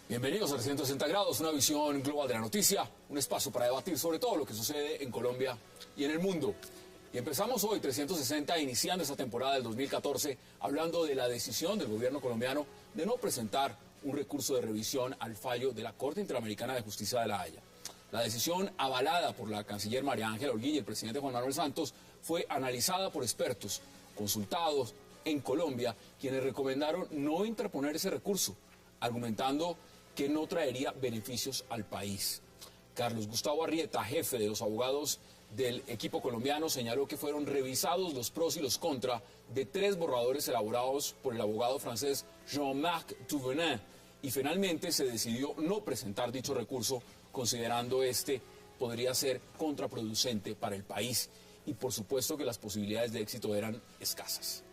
Bienvenidos a 360 grados, una visión global de la noticia, un espacio para debatir sobre todo lo que sucede en Colombia y en el mundo. Y empezamos hoy 360 iniciando esta temporada del 2014 hablando de la decisión del gobierno colombiano de no presentar un recurso de revisión al fallo de la Corte Interamericana de Justicia de La Haya. La decisión avalada por la canciller María Ángela Holguín y el presidente Juan Manuel Santos fue analizada por expertos consultados en Colombia, quienes recomendaron no interponer ese recurso, argumentando que no traería beneficios al país. Carlos Gustavo Arrieta, jefe de los abogados del equipo colombiano, señaló que fueron revisados los pros y los contras de 3 borradores elaborados por el abogado francés Jean-Marc Touvenin y finalmente se decidió no presentar dicho recurso, considerando este podría ser contraproducente para el país y por supuesto que las posibilidades de éxito eran escasas.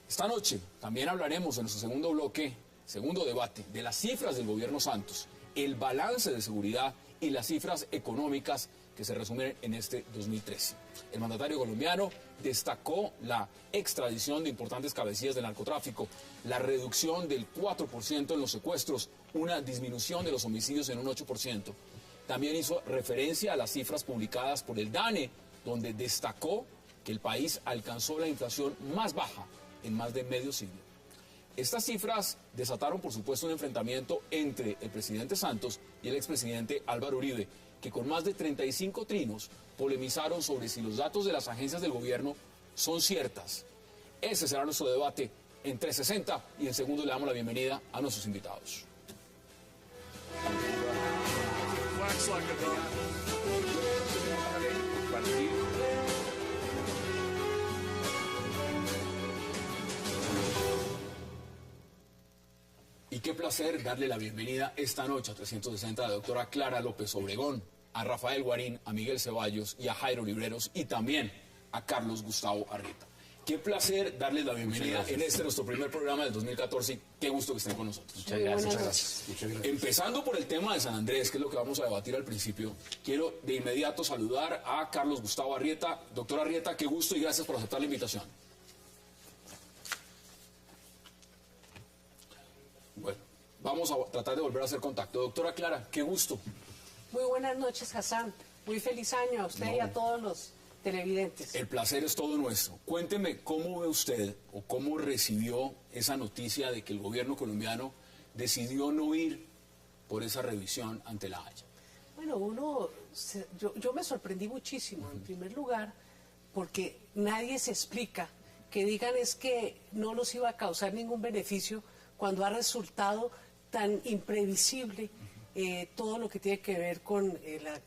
Esta noche también hablaremos en nuestro segundo bloque, segundo debate, de las cifras del gobierno Santos, el balance de seguridad y las cifras económicas que se resumen en este 2013. El mandatario colombiano destacó la extradición de importantes cabecillas del narcotráfico, la reducción del 4% en los secuestros, una disminución de los homicidios en un 8%. También hizo referencia a las cifras publicadas por el DANE, donde destacó que el país alcanzó la inflación más baja en más de medio siglo. Estas cifras desataron, por supuesto, un enfrentamiento entre el presidente Santos y el expresidente Álvaro Uribe, que con más de 35 trinos polemizaron sobre si los datos de las agencias del gobierno son ciertas. Ese será nuestro debate en 360 y en segundo le damos la bienvenida a nuestros invitados. Y qué placer darle la bienvenida esta noche a 360 a la doctora Clara López Obregón, a Rafael Guarín, a Miguel Ceballos y a Jairo Libreros y también a Carlos Gustavo Arrieta. Qué placer darles la bienvenida en este nuestro primer programa del 2014 y qué gusto que estén con nosotros. Muchas gracias. Empezando por el tema de San Andrés, que es lo que vamos a debatir al principio, quiero de inmediato saludar a Carlos Gustavo Arrieta. Doctor Arrieta, qué gusto y gracias por aceptar la invitación. Bueno, vamos a tratar de volver a hacer contacto. Doctora Clara, qué gusto. Muy buenas noches, Hassan. Muy feliz año a usted y a todos los televidentes. El placer es todo nuestro. Cuénteme cómo ve usted o cómo recibió esa noticia de que el gobierno colombiano decidió no ir por esa revisión ante La Haya. Bueno, yo me sorprendí muchísimo, en primer lugar, porque nadie se explica que digan es que no nos iba a causar ningún beneficio cuando ha resultado tan imprevisible todo lo que tiene que ver con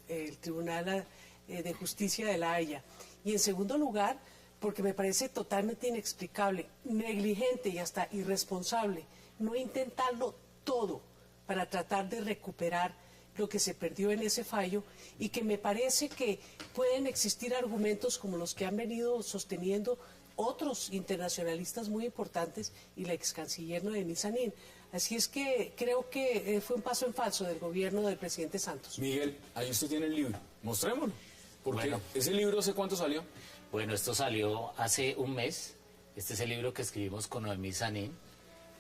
el Tribunal de Justicia de La Haya. Y en segundo lugar, porque me parece totalmente inexplicable, negligente y hasta irresponsable no intentarlo todo para tratar de recuperar lo que se perdió en ese fallo y que me parece que pueden existir argumentos como los que han venido sosteniendo otros internacionalistas muy importantes y la ex canciller Noemí Sanín. Así es que creo que fue un paso en falso del gobierno del presidente Santos. Miguel, ahí usted tiene el libro. Mostrémoslo. Porque bueno, ¿ese libro hace cuánto salió? Bueno, esto salió hace un mes. Este es el libro que escribimos con Noemí Sanín.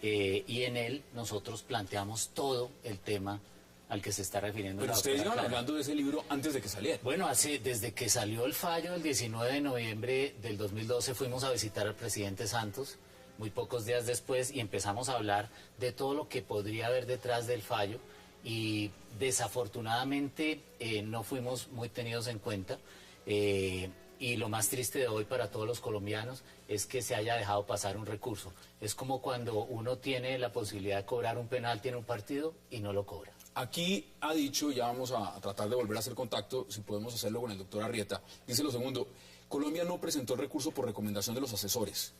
Y en él nosotros planteamos todo el tema al que se está refiriendo. Pero ustedes iban hablando de ese libro antes de que saliera. Bueno, desde que salió el fallo el 19 de noviembre del 2012 fuimos a visitar al presidente Santos, muy pocos días después, y empezamos a hablar de todo lo que podría haber detrás del fallo y desafortunadamente no fuimos muy tenidos en cuenta. Y lo más triste de hoy para todos los colombianos es que se haya dejado pasar un recurso. Es como cuando uno tiene la posibilidad de cobrar un penalti en un partido y no lo cobra. Aquí ha dicho, ya vamos a tratar de volver a hacer contacto, si podemos hacerlo con el doctor Arrieta. Dice lo segundo, Colombia no presentó el recurso por recomendación de los asesores,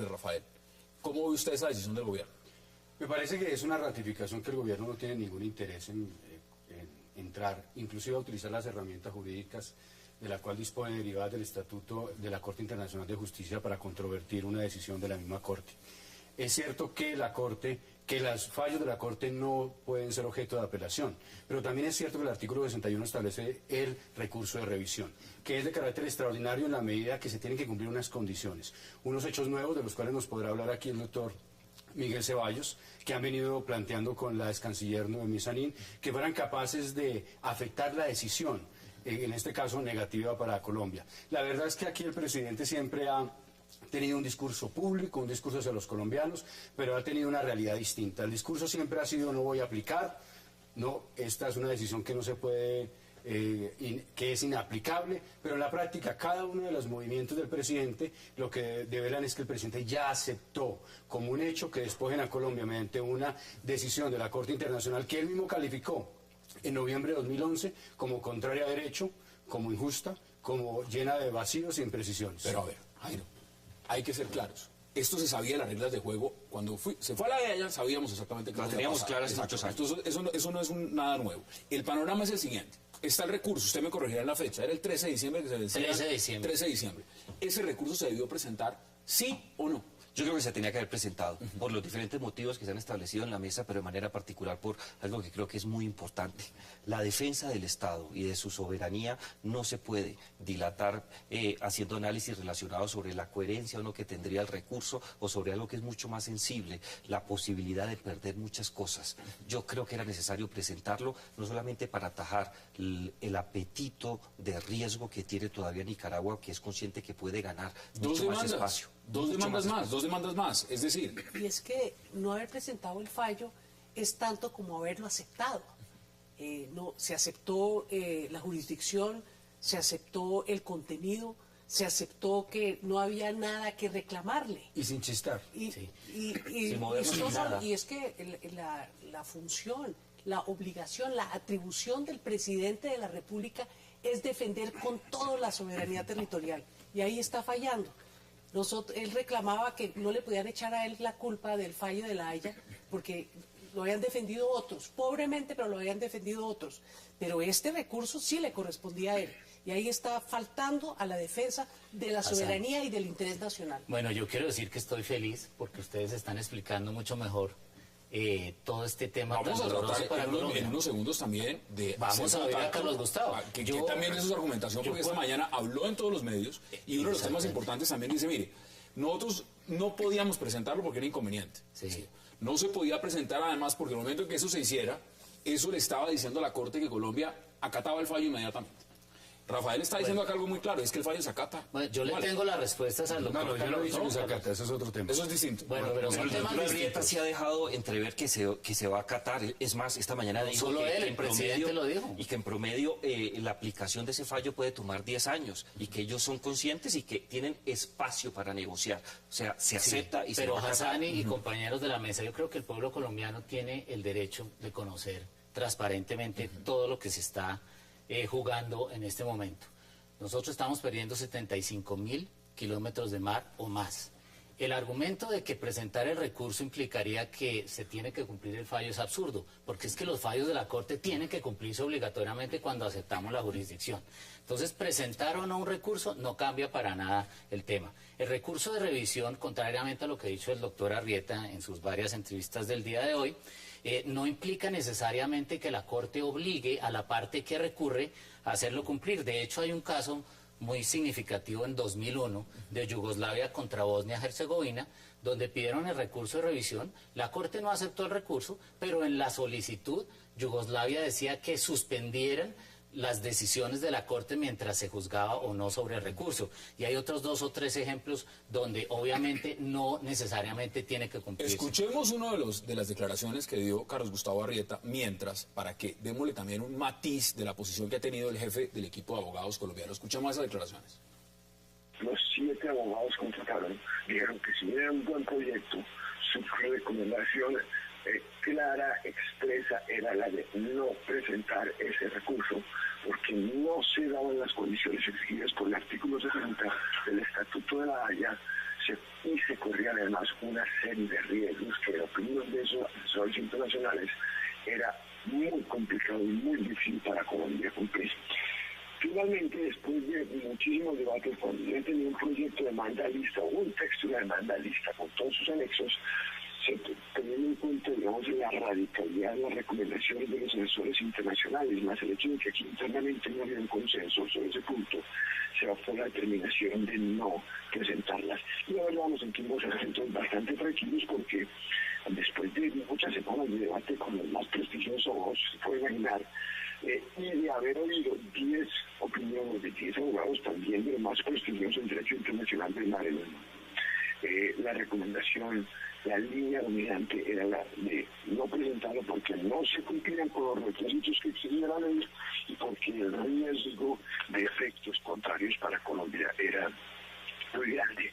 Rafael. ¿Cómo ve usted esa decisión del gobierno? Me parece que es una ratificación que el gobierno no tiene ningún interés en entrar, inclusive a utilizar las herramientas jurídicas de la cual dispone derivadas del Estatuto de la Corte Internacional de Justicia para controvertir una decisión de la misma Corte. Es cierto que la Corte que los fallos de la Corte no pueden ser objeto de apelación. Pero también es cierto que el artículo 61 establece el recurso de revisión, que es de carácter extraordinario en la medida que se tienen que cumplir unas condiciones. Unos hechos nuevos de los cuales nos podrá hablar aquí el doctor Miguel Ceballos, que han venido planteando con la ex canciller Noemí Sanín, que fueran capaces de afectar la decisión, en este caso negativa para Colombia. La verdad es que aquí el presidente siempre ha tenido un discurso público, un discurso hacia los colombianos, pero ha tenido una realidad distinta. El discurso siempre ha sido no voy a aplicar, no, esta es una decisión que no se puede, que es inaplicable, pero en la práctica cada uno de los movimientos del presidente lo que develan es que el presidente ya aceptó como un hecho que despojen a Colombia mediante una decisión de la Corte Internacional que él mismo calificó en noviembre de 2011 como contraria a derecho, como injusta, como llena de vacíos e imprecisiones. Pero a ver, Jairo, hay que ser claros. Esto se sabía las reglas de juego. Cuando se fue a la guerra, sabíamos exactamente qué Las teníamos claras hace muchos años. Eso no es nada nuevo. El panorama es el siguiente. Está el recurso, usted me corregirá en la fecha, era el 13 de diciembre que se vencía. 13 de diciembre. 13 de diciembre. ¿Ese recurso se debió presentar, sí o no? Yo creo que se tenía que haber presentado por los diferentes motivos que se han establecido en la mesa, pero de manera particular por algo que creo que es muy importante. La defensa del Estado y de su soberanía no se puede dilatar haciendo análisis relacionados sobre la coherencia o no que tendría el recurso o sobre algo que es mucho más sensible, la posibilidad de perder muchas cosas. Yo creo que era necesario presentarlo no solamente para atajar el apetito de riesgo que tiene todavía Nicaragua, que es consciente que puede ganar mucho más espacio. Dos demandas más, es decir... Y es que no haber presentado el fallo es tanto como haberlo aceptado. No, se aceptó la jurisdicción, se aceptó el contenido, se aceptó que no había nada que reclamarle. Y sin chistar. Y es que la función, la obligación, la atribución del presidente de la República es defender con todo la soberanía territorial. Y ahí está fallando. Él reclamaba que no le podían echar a él la culpa del fallo de La Haya porque lo habían defendido otros, pobremente, pero lo habían defendido otros. Pero este recurso sí le correspondía a él. Y ahí está faltando a la defensa de la soberanía y del interés nacional. Bueno, yo quiero decir que estoy feliz porque ustedes están explicando mucho mejor todo este tema. Vamos a tratar en unos segundos también de... Vamos a ver a Carlos Gustavo. Que también es su argumentación, porque esta mañana habló en todos los medios y uno de los temas importantes también dice, mire, nosotros no podíamos presentarlo porque era inconveniente. Sí. No se podía presentar además porque en el momento en que eso se hiciera, eso le estaba diciendo a la Corte que Colombia acataba el fallo inmediatamente. Rafael está diciendo acá algo muy claro, es que el fallo se acata. Bueno, yo le tengo las respuestas al doctor. No, yo no he dicho que se acata, eso es otro tema. Eso es distinto. Bueno, pero son temas distintos. Sí ha dejado entrever que se va a acatar. Es más, esta mañana dijo solo que él, en el presidente promedio, lo dijo. y que en promedio la aplicación de ese fallo puede tomar 10 años y que ellos son conscientes y que tienen espacio para negociar. O sea, se acepta y se pero va a acatar. Hassani y compañeros de la mesa, yo creo que el pueblo colombiano tiene el derecho de conocer transparentemente todo lo que se está jugando en este momento. Nosotros estamos perdiendo 75.000 kilómetros de mar o más. El argumento de que presentar el recurso implicaría que se tiene que cumplir el fallo es absurdo, porque es que los fallos de la Corte tienen que cumplirse obligatoriamente cuando aceptamos la jurisdicción. Entonces, presentar o no un recurso no cambia para nada el tema. El recurso de revisión, contrariamente a lo que ha dicho el doctor Arrieta en sus varias entrevistas del día de hoy, no implica necesariamente que la Corte obligue a la parte que recurre a hacerlo cumplir. De hecho, hay un caso muy significativo en 2001 de Yugoslavia contra Bosnia-Herzegovina, donde pidieron el recurso de revisión. La Corte no aceptó el recurso, pero en la solicitud Yugoslavia decía que suspendieran las decisiones de la Corte mientras se juzgaba o no sobre el recurso. Y hay otros 2 o 3 ejemplos donde obviamente no necesariamente tiene que cumplirse. Escuchemos uno de las declaraciones que dio Carlos Gustavo Arrieta, mientras, para que démosle también un matiz de la posición que ha tenido el jefe del equipo de abogados colombianos. Escuchemos esas declaraciones. Los 7 abogados contrataron, dijeron que si era un buen proyecto, su recomendación clara, expresa, era la de no presentar ese recurso, porque no se daban las condiciones exigidas por el artículo 60 del Estatuto de La Haya, y se corrían además una serie de riesgos que, en opinión de esos asesores internacionales, era muy complicado y muy difícil para Colombia cumplir. Finalmente, después de muchísimos debates, cuando ya tenía un proyecto de demanda lista o un texto de demanda lista con todos sus anexos, teniendo en cuenta, actores internacionales, más el hecho de que aquí internamente no había un consenso sobre ese punto, se optó la determinación de no presentarlas. Y la verdad nos sentimos entonces bastante tranquilos porque después de muchas semanas de debate con los más prestigiosos, se puede imaginar, y de haber oído 10 opiniones de 10 abogados también de los más prestigiosos en derecho internacional del mar, la recomendación, la línea dominante era la de no presentarlo porque no se cumplían con los requisitos que exigía la ley y porque el riesgo de efectos contrarios para Colombia era muy grande.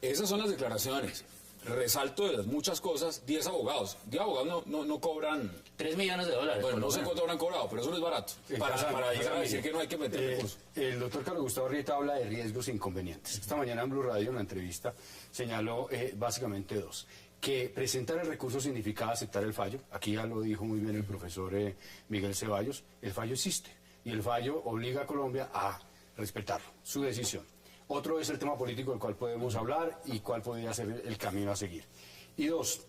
Esas son las declaraciones. Resalto de las muchas cosas, 10 abogados. 10 abogados no cobran... $3 millones. Bueno, no sé cuánto habrán cobrado, pero eso no es barato. Para llegar a decir que no hay que meter recursos. El doctor Carlos Gustavo Arrieta habla de riesgos e inconvenientes. Esta mañana en Blue Radio, en la entrevista, señaló básicamente dos. Que presentar el recurso significaba aceptar el fallo. Aquí ya lo dijo muy bien el profesor Miguel Ceballos. El fallo existe y el fallo obliga a Colombia a respetarlo, su decisión. Otro es el tema político del cual podemos hablar y cuál podría ser el camino a seguir. Y dos,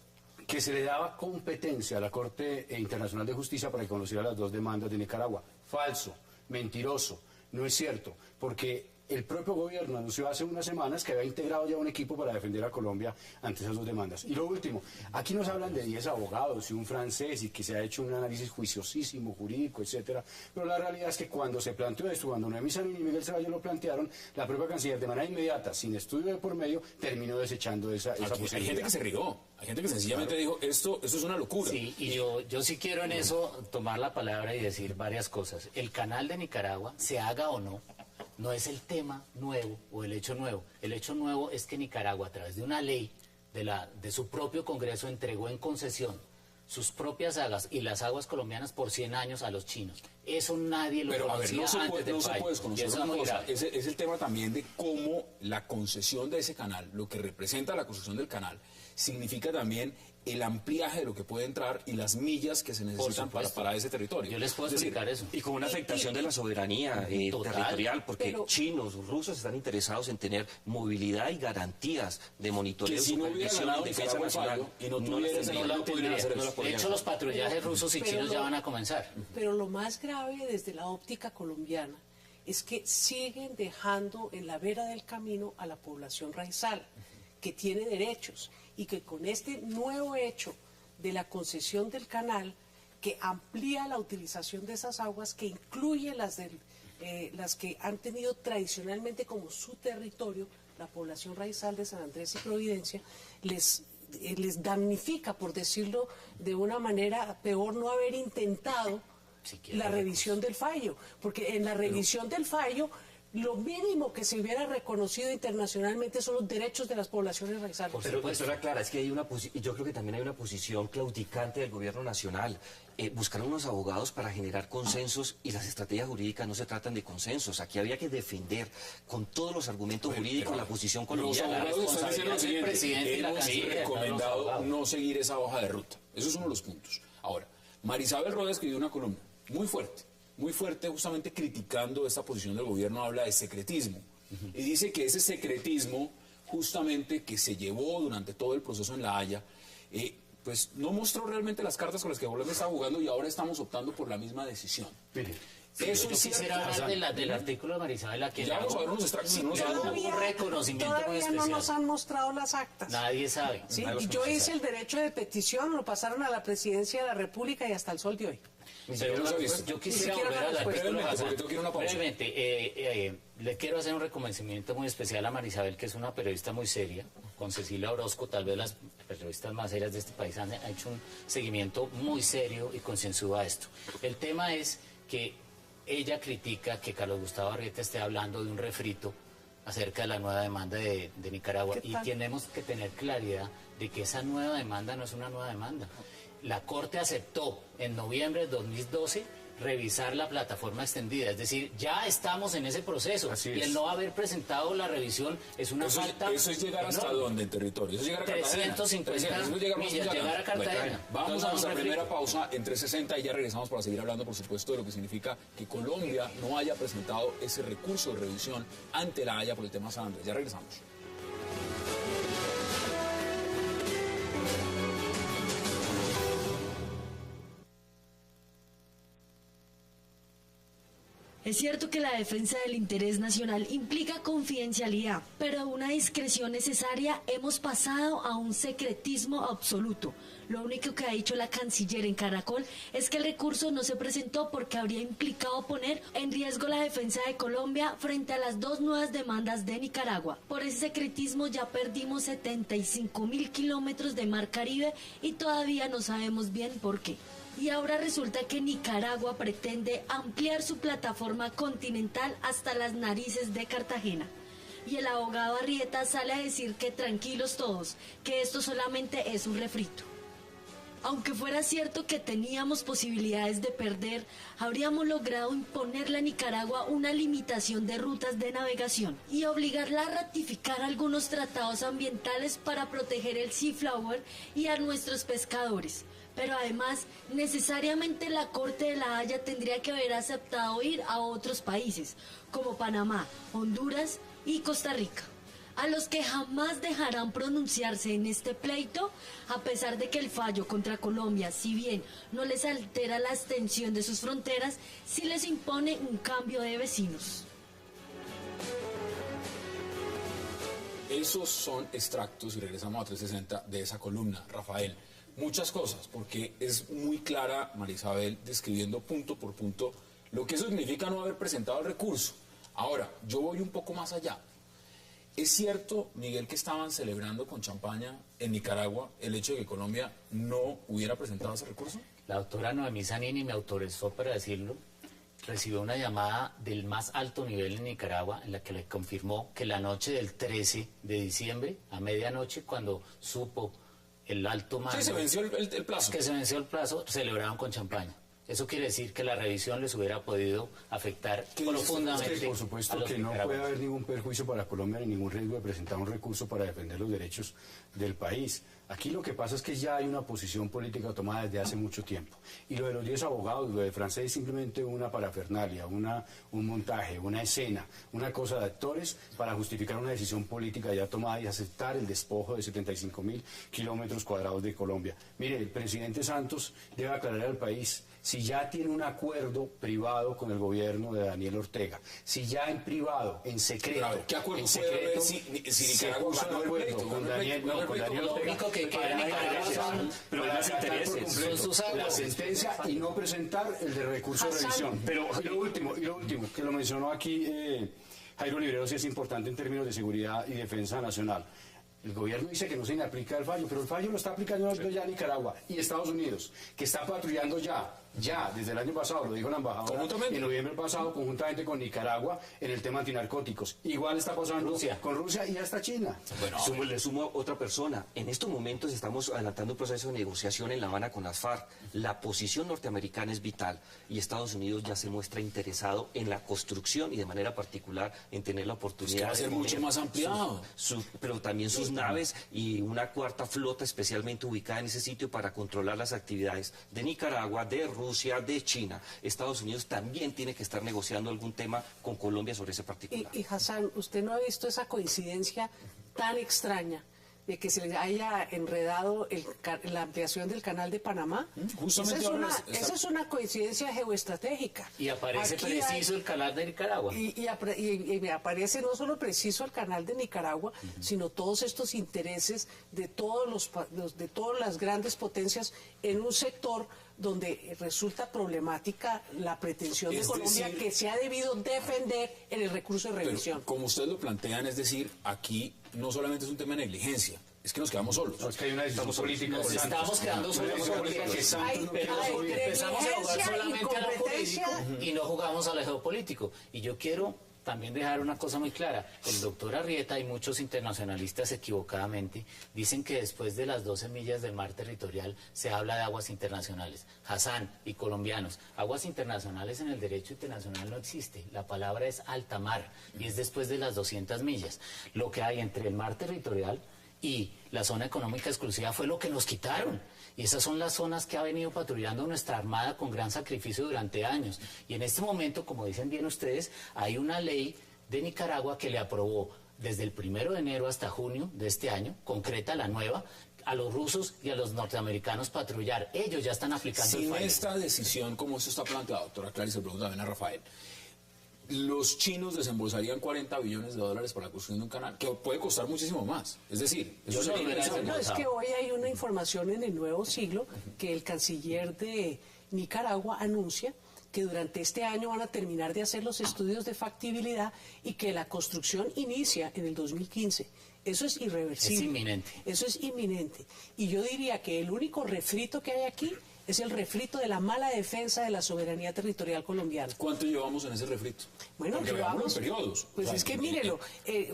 que se le daba competencia a la Corte Internacional de Justicia para que conociera las dos demandas de Nicaragua. Falso, mentiroso, no es cierto, porque el propio gobierno anunció hace unas semanas que había integrado ya un equipo para defender a Colombia ante esas dos demandas. Y lo último, aquí nos hablan de 10 abogados y un francés y que se ha hecho un análisis juiciosísimo, jurídico, etcétera, pero la realidad es que cuando se planteó esto, cuando Noemí Samyn y Miguel Ceballos lo plantearon, la propia canciller de manera inmediata, sin estudio de por medio, terminó desechando esa posibilidad. Hay gente que se rió, hay gente que sencillamente dijo, esto es una locura. Sí, y yo sí quiero en eso tomar la palabra y decir varias cosas. El canal de Nicaragua, se haga o no, no es el tema nuevo o el hecho nuevo. El hecho nuevo es que Nicaragua, a través de una ley de su propio Congreso, entregó en concesión sus propias aguas y las aguas colombianas por 100 años a los chinos. Eso nadie lo conocía antes del fallo. No se puede desconocer una cosa. Es el tema también de cómo la concesión de ese canal, lo que representa la construcción del canal, significa también el ampliaje de lo que puede entrar y las millas que se necesitan para ese territorio. Yo les puedo explicar eso. Y con una afectación de la soberanía territorial, porque chinos, rusos están interesados en tener movilidad y garantías de monitoreo, supervisión y defensa nacional. Y no podrían hacer eso. De hecho, los patrullajes rusos y chinos ya van a comenzar. Pero lo más grave desde la óptica colombiana es que siguen dejando en la vera del camino a la población raizal, que tiene derechos, y que con este nuevo hecho de la concesión del canal, que amplía la utilización de esas aguas, que incluye las que han tenido tradicionalmente como su territorio la población raizal de San Andrés y Providencia, les damnifica, por decirlo de una manera, peor no haber intentado la revisión del fallo, porque en la revisión del fallo lo mínimo que se hubiera reconocido internacionalmente son los derechos de las poblaciones raizales. Pero, doctora Clara, es que yo creo que también hay una posición claudicante del gobierno nacional. Buscar unos abogados para generar consensos, y las estrategias jurídicas no se tratan de consensos. Aquí había que defender con todos los argumentos jurídicos la posición colombiana. Los abogados están diciendo lo siguiente: hemos recomendado no seguir esa hoja de ruta. Eso es uno de los puntos. Ahora, Marisabel Roda escribió una columna muy fuerte, justamente criticando esta posición del gobierno. Habla de secretismo y dice que ese secretismo justamente que se llevó durante todo el proceso en La Haya, pues no mostró realmente las cartas con las que Colombia estaba jugando, y ahora estamos optando por la misma decisión. Mire, eso yo quisiera hablar del artículo de Marisabel, a quien ya vamos a ver unos extractos, un reconocimiento muy especial. No nos han mostrado las actas. Nadie sabe. ¿Sí? Y yo hice el derecho de petición, lo pasaron a la presidencia de la República y hasta el sol de hoy. Yo quisiera volver al artículo brevemente. Le quiero hacer un reconocimiento muy especial a Marisabel, que es una periodista muy seria, con Cecilia Orozco, tal vez las periodistas más serias de este país han hecho un seguimiento muy serio y concienzudo a esto. El tema es que ella critica que Carlos Gustavo Arrieta esté hablando de un refrito acerca de la nueva demanda de Nicaragua, y tenemos que tener claridad de que esa nueva demanda no es una nueva demanda. La Corte aceptó en noviembre de 2012 revisar la plataforma extendida, es decir, ya estamos en ese proceso. Y el no haber presentado la revisión es una falta. Eso es llegar hasta dónde en territorio. Eso es llegar a Cartagena. 350 millas, llegar a Cartagena. Vamos a nuestra primera pausa en 360 y ya regresamos para seguir hablando, por supuesto, de lo que significa que Colombia no haya presentado ese recurso de revisión ante La Haya por el tema San Andrés. Ya regresamos. Es cierto que la defensa del interés nacional implica confidencialidad, pero una discreción necesaria hemos pasado a un secretismo absoluto. Lo único que ha dicho la canciller en Caracol es que el recurso no se presentó porque habría implicado poner en riesgo la defensa de Colombia frente a las 2 nuevas demandas de Nicaragua. Por ese secretismo ya perdimos 75.000 kilómetros de mar Caribe y todavía no sabemos bien por qué. Y ahora resulta que Nicaragua pretende ampliar su plataforma continental hasta las narices de Cartagena. Y el abogado Arrieta sale a decir que tranquilos todos, que esto solamente es un refrito. Aunque fuera cierto que teníamos posibilidades de perder, habríamos logrado imponerle a Nicaragua una limitación de rutas de navegación y obligarla a ratificar algunos tratados ambientales para proteger el Seaflower y a nuestros pescadores. Pero además, necesariamente la Corte de la Haya tendría que haber aceptado ir a otros países, como Panamá, Honduras y Costa Rica, a los que jamás dejarán pronunciarse en este pleito, a pesar de que el fallo contra Colombia, si bien no les altera la extensión de sus fronteras, sí les impone un cambio de vecinos. Esos son extractos, y regresamos a 360, de esa columna, Rafael. Muchas cosas, porque es muy clara María Isabel describiendo punto por punto lo que eso significa no haber presentado el recurso. Ahora, yo voy un poco más allá. ¿Es cierto, Miguel, que estaban celebrando con champaña en Nicaragua el hecho de que Colombia no hubiera presentado ese recurso? La doctora Noemí Zanini me autorizó para decirlo. Recibió una llamada del más alto nivel en Nicaragua en la que le confirmó que la noche del 13 de diciembre, a medianoche, cuando supo el alto mando... Sí, se venció el plazo. Que se venció el plazo, celebraron con champaña. Eso quiere decir que la revisión les hubiera podido afectar profundamente. Es que, por supuesto que no puede haber ningún perjuicio para Colombia ni ningún riesgo de presentar un recurso para defender los derechos del país. Aquí lo que pasa es que ya hay una posición política tomada desde hace mucho tiempo. Y lo de los 10 abogados, lo de Francés es simplemente una parafernalia, un montaje, una escena, una cosa de actores para justificar una decisión política ya tomada y aceptar el despojo de 75.000 kilómetros cuadrados de Colombia. Mire, el presidente Santos debe aclarar al país si ya tiene un acuerdo privado con el gobierno de Daniel Ortega, si ya en privado, en secreto, Claro, ¿qué acuerdo en puede secreto, haber si Nicaragua se puso ganó de el acuerdo pleito? con Daniel Lo Ortega único que queda en Nicaragua son problemas de intereses. Son sus la aguas. sentencia y no presentar el de recurso de revisión. Pero y lo último, que lo mencionó aquí Jairo Libreros, sí es importante en términos de seguridad y defensa nacional. El gobierno dice que no se le aplica el fallo, pero el fallo lo está aplicando ya Nicaragua y Estados Unidos, que está patrullando ya desde el año pasado, lo dijo la embajadora, en noviembre pasado, conjuntamente con Nicaragua, en el tema antinarcóticos. Igual está pasando con Rusia y hasta China. Bueno, le sumo otra persona. En estos momentos estamos adelantando un proceso de negociación en La Habana con las FARC. La posición norteamericana es vital y Estados Unidos ya se muestra interesado en la construcción y de manera particular en tener la oportunidad que va a ser de mucho más ampliado. pero también sus naves y una cuarta flota especialmente ubicada en ese sitio para controlar las actividades de Nicaragua, de Rusia, de China. Estados Unidos también tiene que estar negociando algún tema con Colombia sobre ese particular. Y Hassan, ¿usted no ha visto esa coincidencia tan extraña de que se le haya enredado la ampliación del canal de Panamá? Justamente esa es una coincidencia geoestratégica. Y aparece Aquí preciso el canal de Nicaragua. Y aparece no solo preciso el canal de Nicaragua, sino todos estos intereses de de todas las grandes potencias en un sector donde resulta problemática la pretensión de Colombia que se ha debido defender en el recurso de revisión. Pero, como ustedes lo plantean, es decir, aquí no solamente es un tema de negligencia, es que nos quedamos solos. No, es que hay una decisión política. Nos estamos quedando solos porque empezamos a jugar solamente a lo político y no jugamos a lo geopolítico. Y yo quiero también dejar una cosa muy clara. El doctor Arrieta y muchos internacionalistas equivocadamente dicen que después de las 12 millas del mar territorial se habla de aguas internacionales. Hassan y colombianos, aguas internacionales en el derecho internacional no existe. La palabra es alta mar y es después de las 200 millas. Lo que hay entre el mar territorial y la zona económica exclusiva fue lo que nos quitaron. Y esas son las zonas que ha venido patrullando nuestra Armada con gran sacrificio durante años. Y en este momento, como dicen bien ustedes, hay una ley de Nicaragua que le aprobó desde el 1 de enero hasta junio de este año, concreta la nueva, a los rusos y a los norteamericanos patrullar. Ellos ya están aplicando el fallo. Sin esta decisión, como eso está planteado, doctora Clarice, se pregunta también a Rafael, los chinos desembolsarían 40 billones de dólares para la construcción de un canal, que puede costar muchísimo más. Es decir, eso sería innecesario. No, es que hoy hay una información en el Nuevo Siglo que el canciller de Nicaragua anuncia que durante este año van a terminar de hacer los estudios de factibilidad y que la construcción inicia en el 2015. Eso es irreversible. Es inminente. Eso es inminente. Y yo diría que el único refrito que hay aquí es el refrito de la mala defensa de la soberanía territorial colombiana. ¿Cuánto llevamos en ese refrito? Bueno, porque veamos en periodos. Pues O sea, es que mírelo,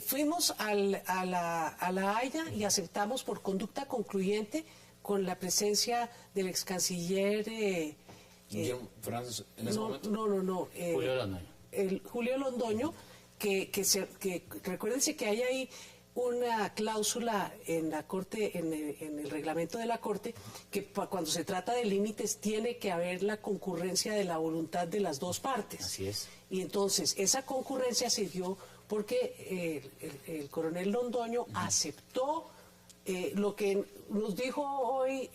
fuimos a la Haya y aceptamos por conducta concluyente con la presencia del ex canciller Guillermo Fernández en ese momento. No. Julio Londoño. Julio Londoño, que recuérdense que hay ahí una cláusula en la Corte, en el reglamento de la Corte, que cuando se trata de límites tiene que haber la concurrencia de la voluntad de las dos partes. Así es. Y entonces esa concurrencia se dio porque el coronel Londoño aceptó lo que nos dijo hoy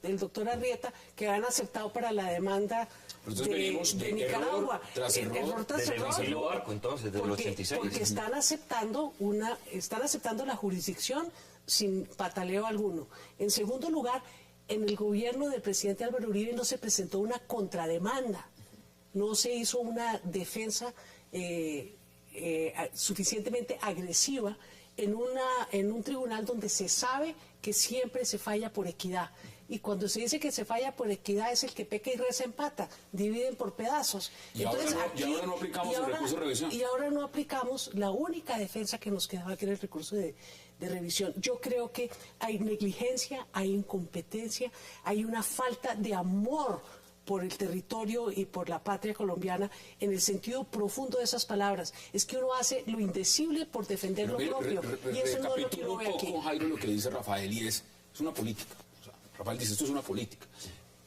el doctor Arrieta, que han aceptado para la demanda de Nicaragua. Error tras error. Entonces, desde el 86. Porque están aceptando la jurisdicción sin pataleo alguno. En segundo lugar, en el gobierno del presidente Álvaro Uribe no se presentó una contrademanda, no se hizo una defensa suficientemente agresiva en un tribunal donde se sabe que siempre se falla por equidad. Y cuando se dice que se falla por equidad es el que peca y reza empata, dividen por pedazos. Y ahora no aplicamos el recurso de revisión. Y ahora no aplicamos la única defensa que nos quedaba, que era el recurso de revisión. Yo creo que hay negligencia, hay incompetencia, hay una falta de amor por el territorio y por la patria colombiana, en el sentido profundo de esas palabras. Es que uno hace lo indecible por defender lo propio, y eso no es lo que uno ve aquí. Un poco, Jairo, lo que dice Rafael, y es una política. O sea, Rafael dice, esto es una política.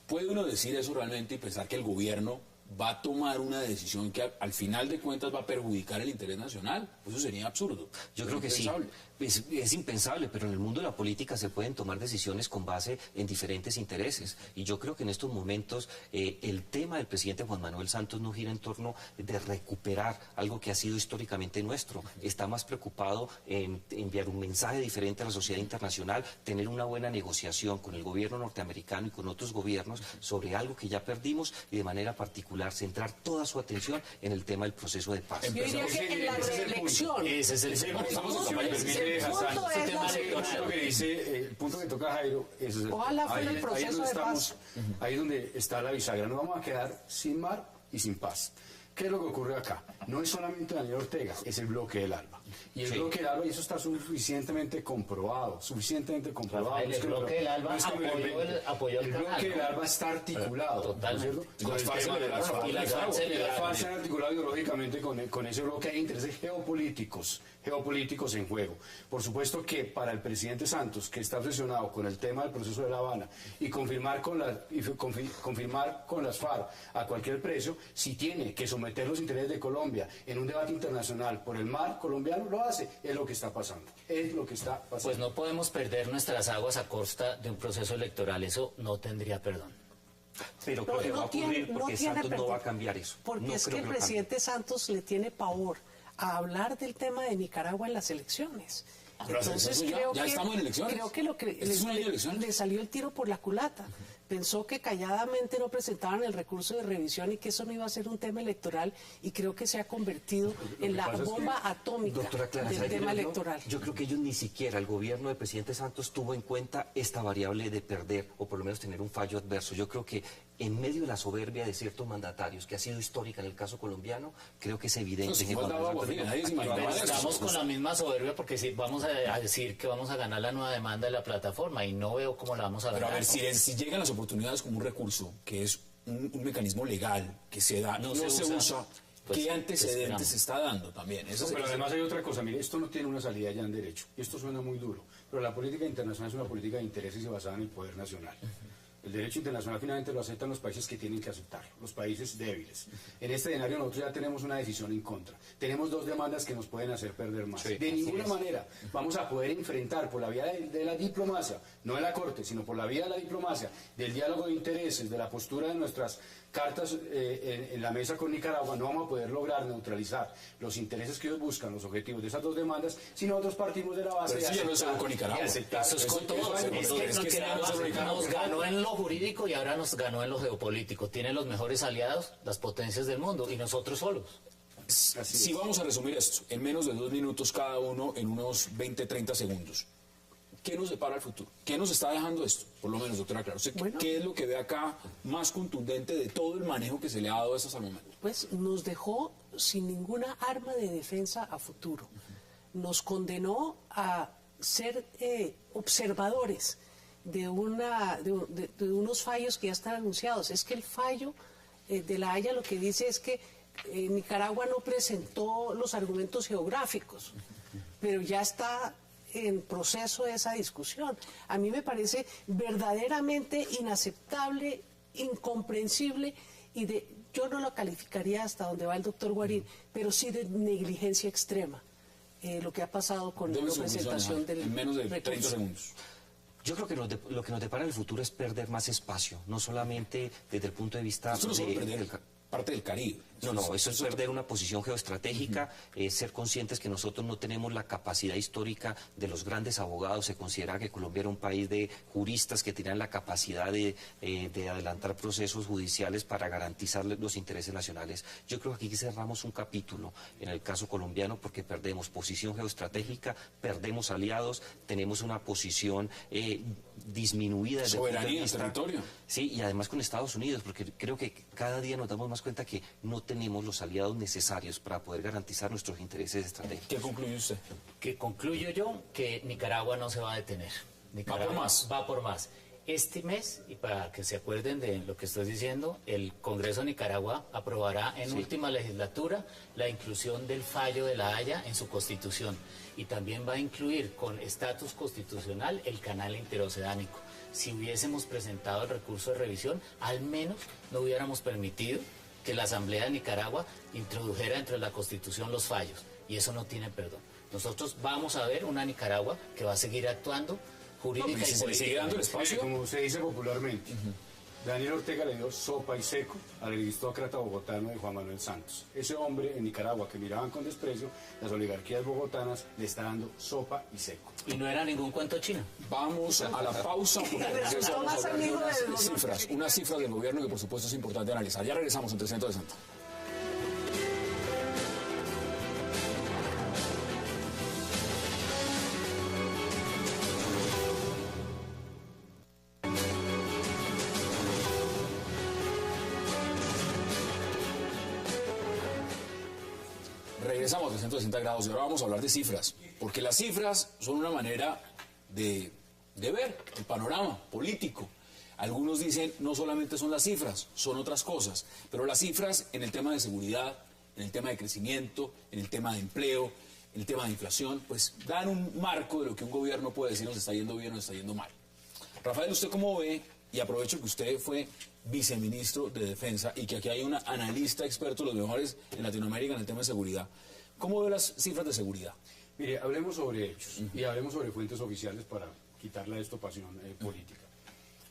¿Puede uno decir eso realmente y pensar que el gobierno va a tomar una decisión que al final de cuentas va a perjudicar el interés nacional? Eso sería absurdo. Yo creo que sí. Es impensable, pero en el mundo de la política se pueden tomar decisiones con base en diferentes intereses. Y yo creo que en estos momentos el tema del presidente Juan Manuel Santos no gira en torno de recuperar algo que ha sido históricamente nuestro. Está más preocupado en enviar un mensaje diferente a la sociedad internacional, tener una buena negociación con el gobierno norteamericano y con otros gobiernos sobre algo que ya perdimos y de manera particular centrar toda su atención en el tema del proceso de paz. Yo diría que en la reelección. Ese es el el punto que toca Jairo, ojalá fuera el proceso de paz. Ahí es donde está la bisagra. Nos vamos a quedar sin mar y sin paz. ¿Qué es lo que ocurre acá? No es solamente Daniel Ortega, es el bloque del ALBA. Y el bloque del ALBA, y eso está suficientemente comprobado. Rafael, el bloque del ALBA apoyó el bloque del ALBA está articulado. Totalmente. Con el tema de las FARC articulado ideológicamente con ese bloque. Hay intereses geopolíticos en juego. Por supuesto que para el presidente Santos, que está obsesionado con el tema del proceso de La Habana y confirmar con las FARC a cualquier precio, si tiene que someter los intereses de Colombia en un debate internacional por el mar colombiano, lo hace. Es lo que está pasando. Pues no podemos perder nuestras aguas a costa de un proceso electoral. Eso no tendría perdón. Pero creo que va a ocurrir porque Santos no va a cambiar eso. Porque es que el presidente Santos le tiene pavor a hablar del tema de Nicaragua en las elecciones. Entonces ya estamos en elecciones. Creo que lo que le salió el tiro por la culata. Pensó que calladamente no presentaban el recurso de revisión y que eso no iba a ser un tema electoral, y creo que se ha convertido en la bomba atómica del tema electoral. Yo creo que ellos ni siquiera, el gobierno del presidente Santos, tuvo en cuenta esta variable de perder o por lo menos tener un fallo adverso. Yo creo que en medio de la soberbia de ciertos mandatarios, que ha sido histórica en el caso colombiano, creo que es evidente que estamos con la misma soberbia, porque si vamos a decir que vamos a ganar la nueva demanda de la plataforma, y no veo cómo la vamos a ganar. Pero a ver, si llegan las oportunidades como un recurso, que es un mecanismo legal que se da, no se usa, ¿qué antecedentes se está dando también? Pero además hay otra cosa, mire, esto no tiene una salida ya en derecho, y esto suena muy duro, pero la política internacional es una política de intereses y basada en el poder nacional. El derecho internacional finalmente lo aceptan los países que tienen que aceptarlo, los países débiles. En este escenario nosotros ya tenemos una decisión en contra. Tenemos dos demandas que nos pueden hacer perder más. Sí, de ninguna manera vamos a poder enfrentar por la vía de la diplomacia, no de la Corte, sino por la vía de la diplomacia, del diálogo de intereses, de la postura de nuestras cartas en la mesa con Nicaragua, no vamos a poder lograr neutralizar los intereses que ellos buscan, los objetivos de esas dos demandas, si nosotros partimos de la base Pero de sí, ya no es solo con Nicaragua. Eso es con todos. Es que Nicaragua nos ganó en lo jurídico y ahora nos ganó en lo geopolítico. Tiene los mejores aliados, las potencias del mundo, y nosotros solos. Si vamos a resumir esto, en menos de 2 minutos cada uno, en unos 20, 30 segundos, ¿qué nos depara el futuro? ¿Qué nos está dejando esto? Por lo menos, doctora Claro. Bueno. ¿Qué es lo que ve acá más contundente de todo el manejo que se le ha dado a esto hasta el momento? Pues nos dejó sin ninguna arma de defensa a futuro. Nos condenó a ser observadores de unos fallos que ya están anunciados. Es que el fallo de La Haya lo que dice es que Nicaragua no presentó los argumentos geográficos, pero ya está en proceso esa discusión. A mí me parece verdaderamente inaceptable, incomprensible, y yo no lo calificaría hasta donde va el doctor Guarín, pero sí de negligencia extrema, lo que ha pasado con la presentación del en menos de 30 recurso. segundos. Yo creo que lo que nos depara en el futuro es perder más espacio, no solamente desde el punto de vista Esto no es solo perder parte del Caribe. No, eso es perder una posición geoestratégica, ser conscientes que nosotros no tenemos la capacidad histórica de los grandes abogados. Se considera que Colombia era un país de juristas que tenían la capacidad de adelantar procesos judiciales para garantizar los intereses nacionales. Yo creo que aquí cerramos un capítulo en el caso colombiano porque perdemos posición geoestratégica, perdemos aliados, tenemos una posición disminuida desde soberanía el punto de en vista, territorio. Sí, y además con Estados Unidos, porque creo que cada día nos damos más cuenta que no tenemos los aliados necesarios para poder garantizar nuestros intereses estratégicos. ¿Qué concluye usted? Que concluyo yo que Nicaragua no se va a detener. Nicaragua por más. Va por más. Este mes, y para que se acuerden de lo que estoy diciendo, el Congreso de Nicaragua aprobará en última legislatura la inclusión del fallo de La Haya en su constitución, y también va a incluir con estatus constitucional el canal interoceánico. Si hubiésemos presentado el recurso de revisión, al menos no hubiéramos permitido que la Asamblea de Nicaragua introdujera dentro de la Constitución los fallos, y eso no tiene perdón. Nosotros vamos a ver una Nicaragua que va a seguir actuando jurídica No, y se le sigue dando el políticamente. espacio. Como se dice popularmente, Daniel Ortega le dio sopa y seco al aristócrata bogotano de Juan Manuel Santos. Ese hombre en Nicaragua que miraban con desprecio, las oligarquías bogotanas le está dando sopa y seco. Y no era ningún cuento chino. Vamos a la pausa porque regresamos más a hablar de amigo del unas cifras del gobierno que por supuesto es importante analizar. Ya regresamos en 360. Regresamos a 360 grados y ahora vamos a hablar de cifras, porque las cifras son una manera de ver el panorama político. Algunos dicen no solamente son las cifras, son otras cosas, pero las cifras en el tema de seguridad, en el tema de crecimiento, en el tema de empleo, en el tema de inflación, pues dan un marco de lo que un gobierno puede decir nos está yendo bien o nos está yendo mal. Rafael, ¿usted cómo ve? Y aprovecho que usted fue viceministro de Defensa y que aquí hay una analista experto, los mejores en Latinoamérica en el tema de seguridad. ¿Cómo ve las cifras de seguridad? Mire, hablemos sobre hechos y hablemos sobre fuentes oficiales para quitarle a esto pasión política.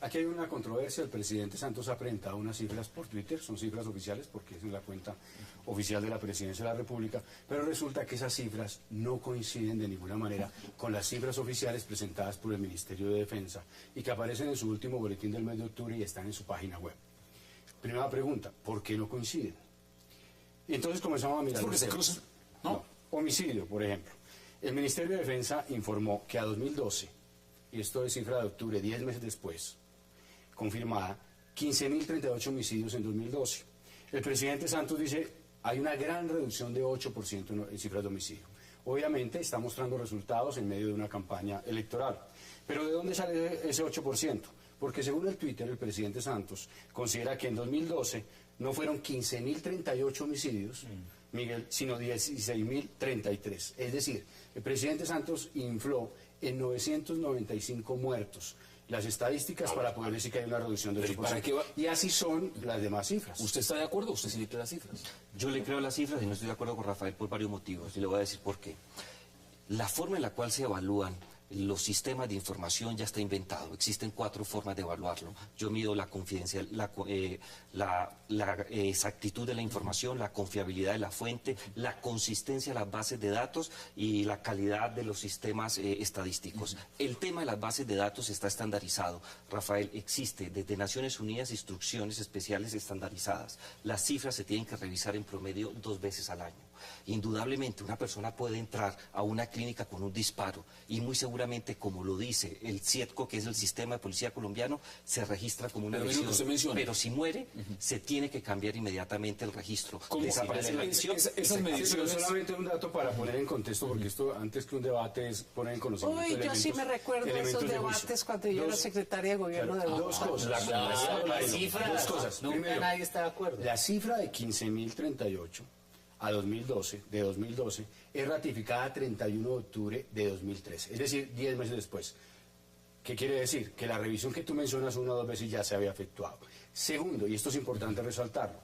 Aquí hay una controversia, el presidente Santos ha presentado unas cifras por Twitter, son cifras oficiales porque es en la cuenta oficial de la Presidencia de la República, pero resulta que esas cifras no coinciden de ninguna manera con las cifras oficiales presentadas por el Ministerio de Defensa y que aparecen en su último boletín del mes de octubre y están en su página web. Primera pregunta, ¿por qué no coinciden? Y entonces comenzamos a mirar... ¿Porque se cruzan? No. Homicidio, por ejemplo. El Ministerio de Defensa informó que a 2012, y esto es cifra de octubre, 10 meses después, confirmada, 15.038 homicidios en 2012. El presidente Santos dice, hay una gran reducción de 8% en cifras de homicidio. Obviamente está mostrando resultados en medio de una campaña electoral. Pero ¿de dónde sale ese 8%? Porque según el Twitter, el presidente Santos considera que en 2012 no fueron 15.038 homicidios, Miguel, sino 16.033. Es decir, el presidente Santos infló en 995 muertos las estadísticas para poder decir que hay una reducción de 8%. Y así son las demás cifras. ¿Usted está de acuerdo? ¿Usted sí le cree las cifras? Yo le creo las cifras y no estoy de acuerdo con Rafael por varios motivos, y le voy a decir por qué. La forma en la cual se evalúan los sistemas de información ya está inventado. Existen 4 formas de evaluarlo. Yo mido la confidencial, la la exactitud de la información, la confiabilidad de la fuente, la consistencia de las bases de datos y la calidad de los sistemas estadísticos. El tema de las bases de datos está estandarizado. Rafael, existe desde Naciones Unidas instrucciones especiales estandarizadas. Las cifras se tienen que revisar en promedio 2 veces al año. Indudablemente una persona puede entrar a una clínica con un disparo y muy seguramente, como lo dice el CIETCO, que es el sistema de policía colombiano, se registra como una lesión. Pero si muere, se tiene que cambiar inmediatamente el registro. Desaparece la lesión. Esas mediciones... solamente un dato para poner en contexto, porque esto antes que un debate es poner en conocimiento. Uy, yo sí me recuerdo esos debates cuando yo era secretaria de gobierno de Bogotá. Dos cosas. La cifra, dos cosas. nunca Primero, nadie está de acuerdo. La cifra de 15.038 a 2012, de 2012, es ratificada 31 de octubre de 2013, es decir, 10 meses después. ¿Qué quiere decir? Que la revisión que tú mencionas 1 o 2 veces ya se había efectuado. Segundo, y esto es importante resaltarlo,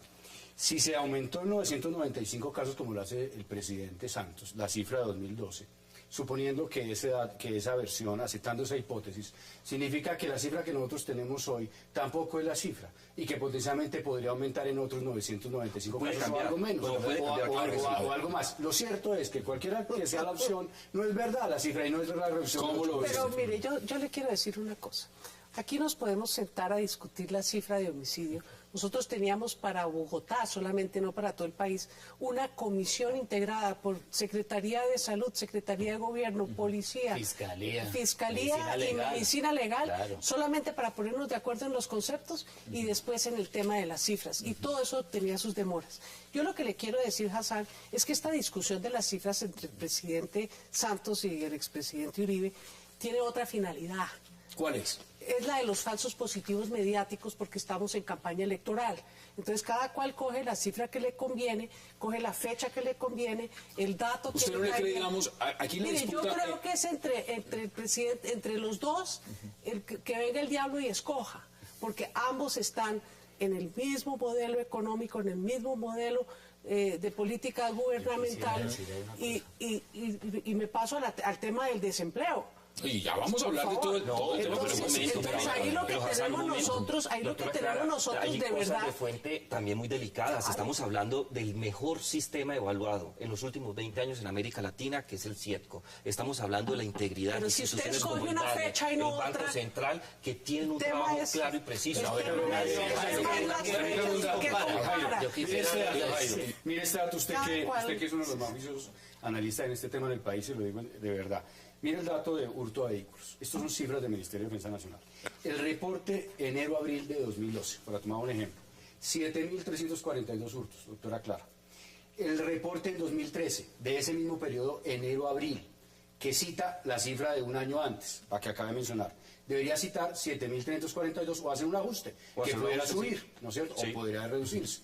si se aumentó en 995 casos, como lo hace el presidente Santos, la cifra de 2012, suponiendo que esa versión, aceptando esa hipótesis, significa que la cifra que nosotros tenemos hoy tampoco es la cifra y que potencialmente podría aumentar en otros 995 casos o algo menos, o algo más. Lo cierto es que cualquiera que sea la opción, no es verdad la cifra y no es la revisión. Pero mire, yo le quiero decir una cosa. Aquí nos podemos sentar a discutir la cifra de homicidio. Nosotros teníamos para Bogotá, solamente no para todo el país, una comisión integrada por Secretaría de Salud, Secretaría de Gobierno, Policía, Fiscalía y Medicina Legal, claro, solamente para ponernos de acuerdo en los conceptos y después en el tema de las cifras. Y todo eso tenía sus demoras. Yo lo que le quiero decir, Hassan, es que esta discusión de las cifras entre el presidente Santos y el expresidente Uribe tiene otra finalidad. ¿Cuál es? Es la de los falsos positivos mediáticos, porque estamos en campaña electoral. Entonces cada cual coge la cifra que le conviene, coge la fecha que le conviene, el dato que ¿Usted no le cree, digamos, aquí la Mire, disputa... yo creo que es entre el presidente, entre los dos, el que venga el diablo y escoja, porque ambos están en el mismo modelo económico, en el mismo modelo de política gubernamental, y me paso al tema del desempleo. Y ya vamos a hablar de todo el Entonces ahí lo que tenemos nosotros, de verdad. De fuente también muy delicadas. Estamos hablando del mejor sistema evaluado en los últimos 20 años en América Latina, que es el CIETCO. Estamos hablando de la integridad de instituciones como el Banco Central, que tienen un trabajo claro y preciso. Mire este dato, usted que es uno de los más viciosos analistas en este tema en el país, y lo digo de verdad. Mire el dato de hurto a vehículos. Estos son cifras del Ministerio de Defensa Nacional. El reporte enero-abril de 2012, para tomar un ejemplo, 7.342 hurtos, doctora Clara. El reporte en 2013, de ese mismo periodo, enero-abril, que cita la cifra de un año antes, la que acabé de mencionar, debería citar 7.342 o hacer un ajuste, que pudiera subir, ¿no es cierto? Sí. O podría reducirse.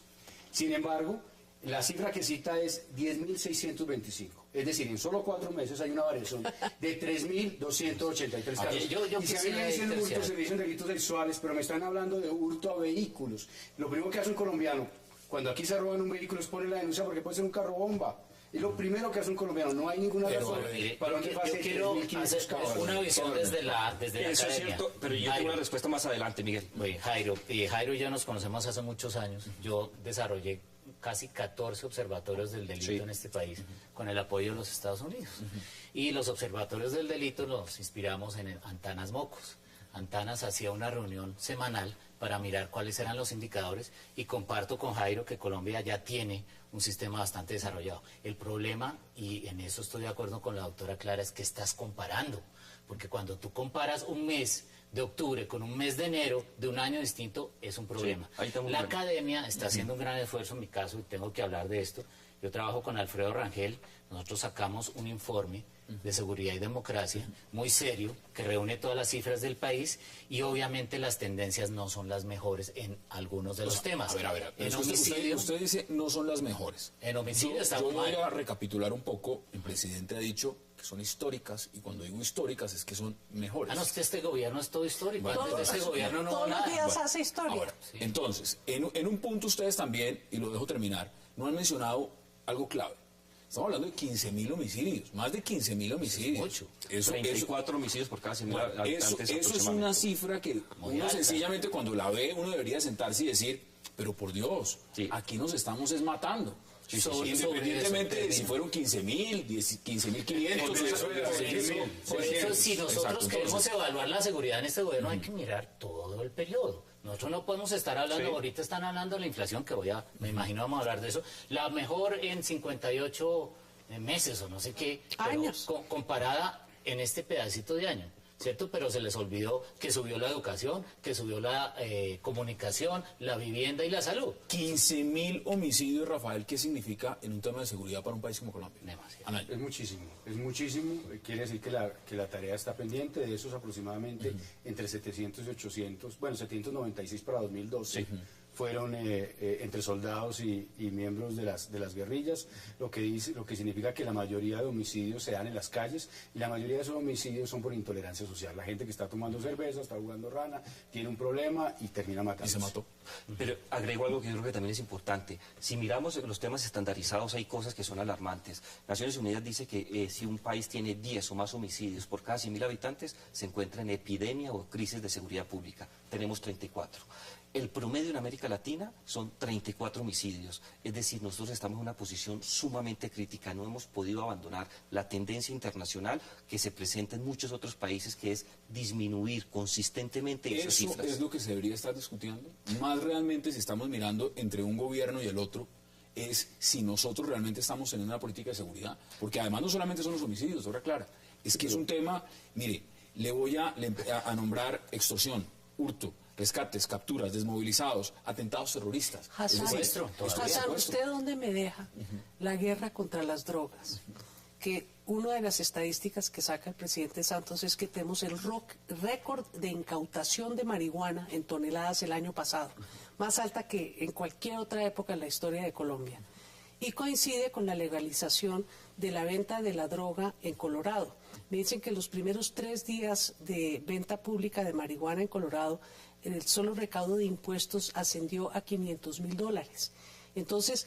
Sin embargo, la cifra que cita es 10.625. Es decir, en solo 4 meses hay una variación de 3.283 casos. Y si a mí me dicen hurto, se dicen delitos sexuales, pero me están hablando de hurto a vehículos. Lo primero que hace un colombiano, cuando aquí se roban un vehículo, es poner la denuncia porque puede ser un carro bomba. Es lo primero que hace un colombiano. No hay ninguna razón para que pase 3.500 casos. Una visión desde la Eso academia. es cierto, pero yo tengo una respuesta más adelante, Miguel. Oye, Jairo y yo nos conocemos hace muchos años. Yo desarrollé casi 14 observatorios del delito en este país, con el apoyo de los Estados Unidos. Y los observatorios del delito nos inspiramos en Antanas Mocos. Antanas hacía una reunión semanal para mirar cuáles eran los indicadores, y comparto con Jairo que Colombia ya tiene un sistema bastante desarrollado. El problema, y en eso estoy de acuerdo con la doctora Clara, es que estás comparando, porque cuando tú comparas un mes de octubre con un mes de enero de un año distinto, es un problema. La academia está haciendo un gran esfuerzo, en mi caso, y tengo que hablar de esto. Yo trabajo con Alfredo Rangel, nosotros sacamos un informe de seguridad y democracia muy serio, que reúne todas las cifras del país, y obviamente las tendencias no son las mejores en algunos de los temas. A ver. En homicidio, usted dice no son las mejores. En homicidio yo estamos voy mal. a recapitular un poco. El presidente ha dicho que son históricas, y cuando digo históricas es que son mejores. No, es que este gobierno es todo histórico. Bueno, Antes de este gobierno no hubo todos los nada. días hace historia. Ahora, entonces, en un punto ustedes también, y lo dejo terminar, no han mencionado algo clave. Estamos hablando de 15.000 homicidios, más de 15.000 homicidios. Mucho. 34 homicidios por cada 100.000 habitantes. Eso es una cifra que uno sencillamente cuando la ve, uno debería sentarse y decir, Pero por Dios, Sí. aquí nos estamos matando. Sí, sí, sí. Independientemente de si fueron 15.000, 15.500. Por eso, si nosotros Exacto, queremos entonces, evaluar la seguridad en este gobierno, hay que mirar todo el periodo. Nosotros no podemos estar hablando, ahorita están hablando de la inflación, que me imagino vamos a hablar de eso, la mejor en 58 meses o no sé qué, Años. comparada en este pedacito de año. ¿Cierto? Pero se les olvidó que subió la educación, que subió la comunicación, la vivienda y la salud. 15.000 homicidios, Rafael, ¿qué significa en un tema de seguridad para un país como Colombia? Demasiado. Anal. Es muchísimo. Quiere decir que la tarea está pendiente. De esos aproximadamente entre 700 y 800, bueno, 796 para 2012. Fueron entre soldados y miembros de las guerrillas, lo que significa que la mayoría de homicidios se dan en las calles, y la mayoría de esos homicidios son por intolerancia social. La gente que está tomando cerveza, está jugando rana, tiene un problema y termina matando. Y se mató. Pero agrego algo que yo creo que también es importante. Si miramos los temas estandarizados, hay cosas que son alarmantes. Naciones Unidas dice que si un país tiene 10 o más homicidios por cada 100.000 habitantes, se encuentra en epidemia o crisis de seguridad pública. Tenemos 34. El promedio en América Latina son 34 homicidios. Es decir, nosotros estamos en una posición sumamente crítica. No hemos podido abandonar la tendencia internacional que se presenta en muchos otros países, que es disminuir consistentemente esas Eso cifras. es lo que se debería estar discutiendo. Más realmente, si estamos mirando entre un gobierno y el otro, es si nosotros realmente estamos teniendo una política de seguridad. Porque además no solamente son los homicidios, ahora clara. Es que es un tema, mire, le voy a nombrar extorsión, hurto, rescates, capturas, desmovilizados, atentados terroristas. Hassan, ¿usted dónde me deja la guerra contra las drogas? Que una de las estadísticas que saca el presidente Santos es que tenemos el récord de incautación de marihuana en toneladas el año pasado, más alta que en cualquier otra época en la historia de Colombia. Y coincide con la legalización de la venta de la droga en Colorado. Me dicen que los primeros 3 días de venta pública de marihuana en Colorado, el solo recaudo de impuestos ascendió a $500.000. Entonces,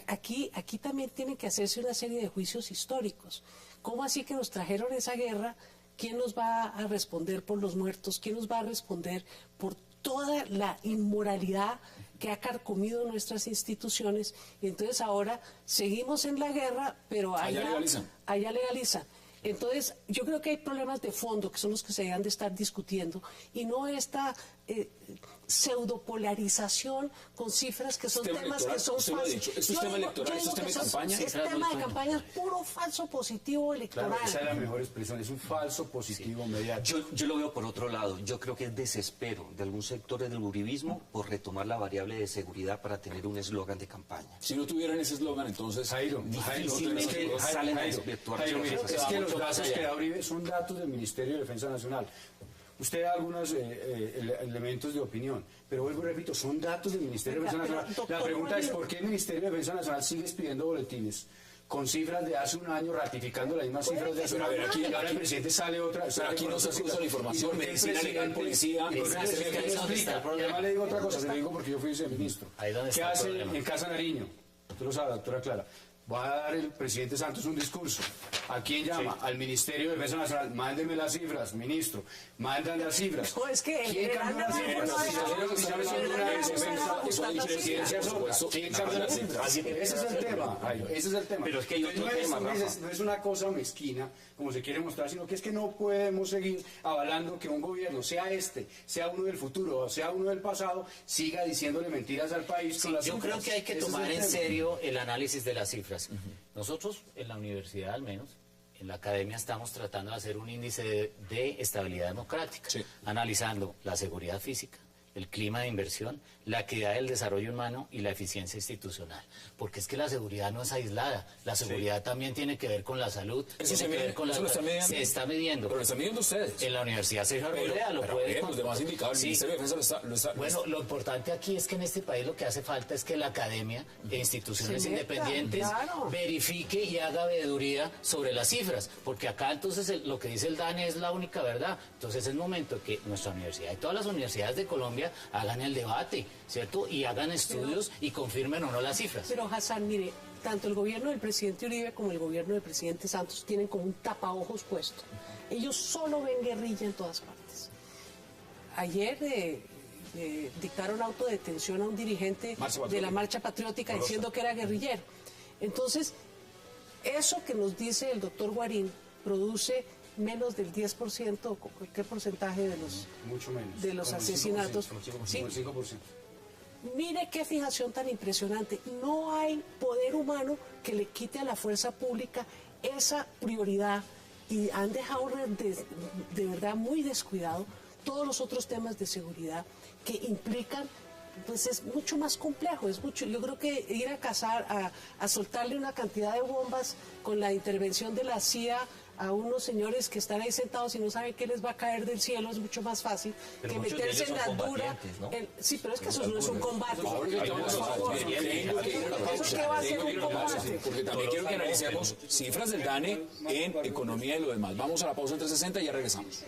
aquí también tienen que hacerse una serie de juicios históricos. ¿Cómo así que nos trajeron esa guerra? ¿Quién nos va a responder por los muertos? ¿Quién nos va a responder por toda la inmoralidad que ha carcomido nuestras instituciones? Y entonces ahora seguimos en la guerra, pero allá legalizan. Entonces, yo creo que hay problemas de fondo que son los que se deben de estar discutiendo, y no esta pseudopolarización con cifras que son temas que son falsos. ¿Es un tema electoral? ¿Es un tema de campaña? Es tema de campaña, es puro falso positivo electoral. Claro, esa es la mejor expresión, es un falso positivo mediático. Yo lo veo por otro lado. Yo creo que es desespero de algún sector del uribismo por retomar la variable de seguridad para tener un eslogan de campaña. Si no tuvieran ese eslogan, entonces Jairo, salen a desvirtuar las mire, cosas. es que los datos que da Uribe son datos del Ministerio de Defensa Nacional. Usted da algunos elementos de opinión, pero vuelvo y repito, son datos del Ministerio de Defensa Nacional. La pregunta es, ¿por qué el Ministerio de Defensa Nacional sigue expidiendo boletines con cifras de hace un año, ratificando las mismas cifras de hace un año? Y ahora el presidente sale otra... Pero aquí no se cruza la información, medicina legal, policía... Además le digo otra cosa, se lo digo porque yo fui viceministro. ¿Qué hace en Casa Nariño? Usted lo sabe, doctora Clara. Va a dar el presidente Santos un discurso. ¿A quién llama? Al Ministerio de Defensa Nacional. Mándeme las cifras, ministro. Mandan las cifras. No, es que ¿Quién cambió las cifras? Ese es el tema. Ese es el tema. Pero es que hay otro tema, Rafa. No es una cosa mezquina, como se quiere mostrar, sino que es que no podemos seguir avalando que un gobierno, sea este, sea uno del futuro, o sea uno del pasado, siga diciéndole mentiras al país con las Yo cifras. creo que hay que tomar en serio el análisis de las cifras. Nosotros, en la universidad al menos, en la academia, estamos tratando de hacer un índice de estabilidad democrática, analizando la seguridad física, el clima de inversión, la equidad del desarrollo humano y la eficiencia institucional. Porque es que la seguridad no es aislada, la seguridad también tiene que ver con la salud, Eso tiene que ver con eso lo está midiendo. se está midiendo. Pero lo están midiendo ustedes. En la Universidad Sergio Arboleda lo puede... los demás indicados, el Ministerio de Defensa lo está... Bueno, lo importante aquí es que en este país lo que hace falta es que la academia e instituciones Se meta, independientes claro. verifique y haga veeduría sobre las cifras, porque acá entonces lo que dice el DANE es la única verdad. Entonces es momento que nuestra universidad y todas las universidades de Colombia hagan el debate, ¿cierto? Y hagan estudios y confirmen o no las cifras. Pero Hassan, mire, tanto el gobierno del presidente Uribe como el gobierno del presidente Santos tienen como un tapaojos puesto. Ellos solo ven guerrilla en todas partes. Ayer dictaron autodetención a un dirigente de la Marcha Patriótica diciendo que era guerrillero. Entonces, eso que nos dice el doctor Guarín produce menos del 10%, ¿qué porcentaje de los, mucho menos, de los asesinatos? ¿Sí? 5%. Mire qué fijación tan impresionante. No hay poder humano que le quite a la fuerza pública esa prioridad y han dejado de verdad muy descuidado todos los otros temas de seguridad que implican, pues es mucho más complejo, es mucho. Yo creo que ir a cazar, a soltarle una cantidad de bombas con la intervención de la CIA a unos señores que están ahí sentados y no saben qué les va a caer del cielo es mucho más fácil pero que meterse en la dura. ¿no? Sí, pero es que eso no es un combate. Tengo que ir a la pausa, porque también quiero que analicemos cifras del DANE en economía y lo demás. Vamos a la pausa en 360 y ya regresamos.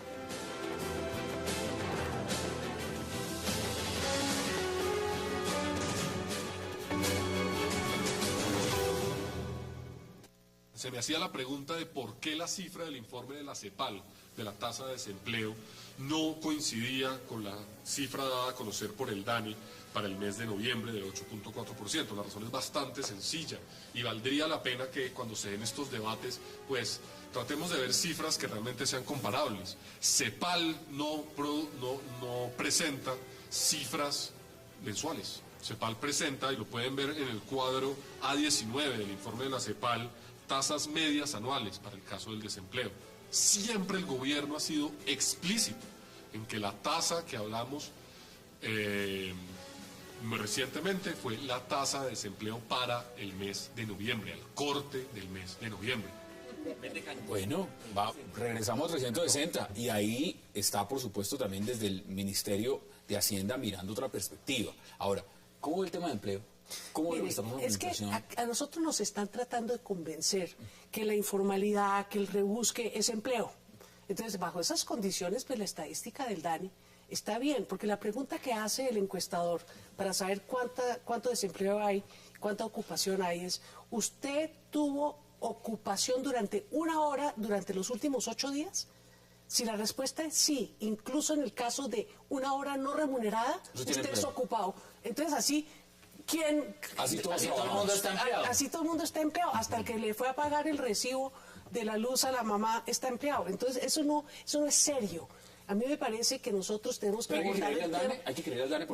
Se me hacía la pregunta de por qué la cifra del informe de la CEPAL, de la tasa de desempleo, no coincidía con la cifra dada a conocer por el DANE para el mes de noviembre del 8.4%. La razón es bastante sencilla y valdría la pena que cuando se den estos debates, pues tratemos de ver cifras que realmente sean comparables. CEPAL no presenta cifras mensuales. CEPAL presenta, y lo pueden ver en el cuadro A19 del informe de la CEPAL, tasas medias anuales para el caso del desempleo. Siempre el gobierno ha sido explícito en que la tasa que hablamos recientemente fue la tasa de desempleo para el mes de noviembre, al corte del mes de noviembre. Bueno, regresamos a 360 y ahí está, por supuesto, también desde el Ministerio de Hacienda mirando otra perspectiva. Ahora, ¿cómo ve el tema de empleo? ¿Cómo Mire, estamos es que a nosotros nos están tratando de convencer que la informalidad, que el rebusque es empleo. Entonces, bajo esas condiciones, pues la estadística del DANE está bien, porque la pregunta que hace el encuestador para saber cuánto desempleo hay, cuánta ocupación hay, es, ¿usted tuvo ocupación durante 1 hora durante los últimos 8 días? Si la respuesta es sí, incluso en el caso de 1 hora no remunerada, usted es ocupado. Entonces, así... Así todo el mundo está empleado. Así todo el mundo está empleado, hasta el que le fue a pagar el recibo de la luz a la mamá está empleado. Entonces eso no es serio. A mí me parece que nosotros tenemos que abordar el tema. ¿Hay que creer al DANE?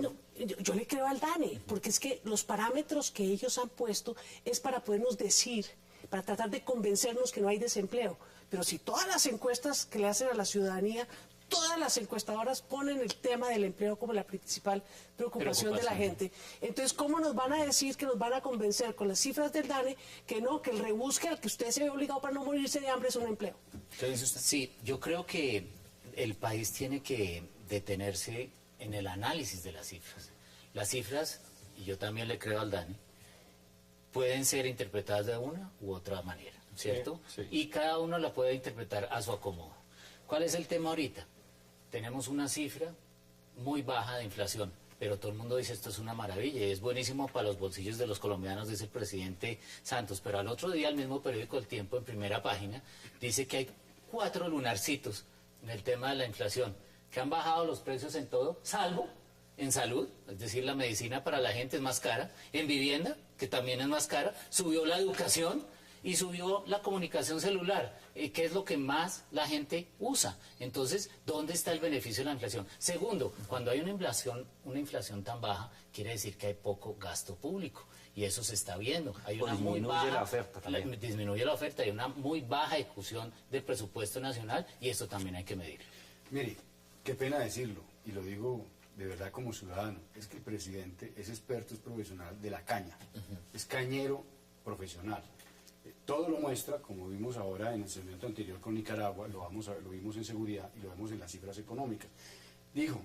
Yo le creo al DANE, porque es que los parámetros que ellos han puesto es para podernos decir, para tratar de convencernos que no hay desempleo. Pero si todas las encuestas que le hacen a la ciudadanía, todas las encuestadoras ponen el tema del empleo como la principal preocupación de la gente. Entonces, ¿cómo nos van a decir que nos van a convencer con las cifras del DANE que no, que el rebusque al que usted se ve obligado para no morirse de hambre es un empleo? ¿Qué dice usted? Sí, yo creo que el país tiene que detenerse en el análisis de las cifras. Las cifras, y yo también le creo al DANE, pueden ser interpretadas de una u otra manera, ¿cierto? Sí. Y cada uno la puede interpretar a su acomodo. ¿Cuál es el tema ahorita? Tenemos una cifra muy baja de inflación, pero todo el mundo dice esto es una maravilla y es buenísimo para los bolsillos de los colombianos, dice el presidente Santos, pero al otro día el mismo periódico El Tiempo en primera página dice que hay 4 lunarcitos en el tema de la inflación, que han bajado los precios en todo, salvo en salud, es decir, la medicina para la gente es más cara, en vivienda, que también es más cara, subió la educación y subió la comunicación celular, que es lo que más la gente usa. Entonces, ¿dónde está el beneficio de la inflación? Segundo, cuando hay una inflación tan baja, quiere decir que hay poco gasto público. Y eso se está viendo. Hay una muy baja, la oferta también. Disminuye la oferta, hay una muy baja ejecución del presupuesto nacional y esto también hay que medirlo. Mire, qué pena decirlo, y lo digo de verdad como ciudadano, es que el presidente es experto, es profesional de la caña, es cañero profesional. Todo lo muestra, como vimos ahora en el segmento anterior con Nicaragua, lo vimos en seguridad y lo vemos en las cifras económicas. Dijo,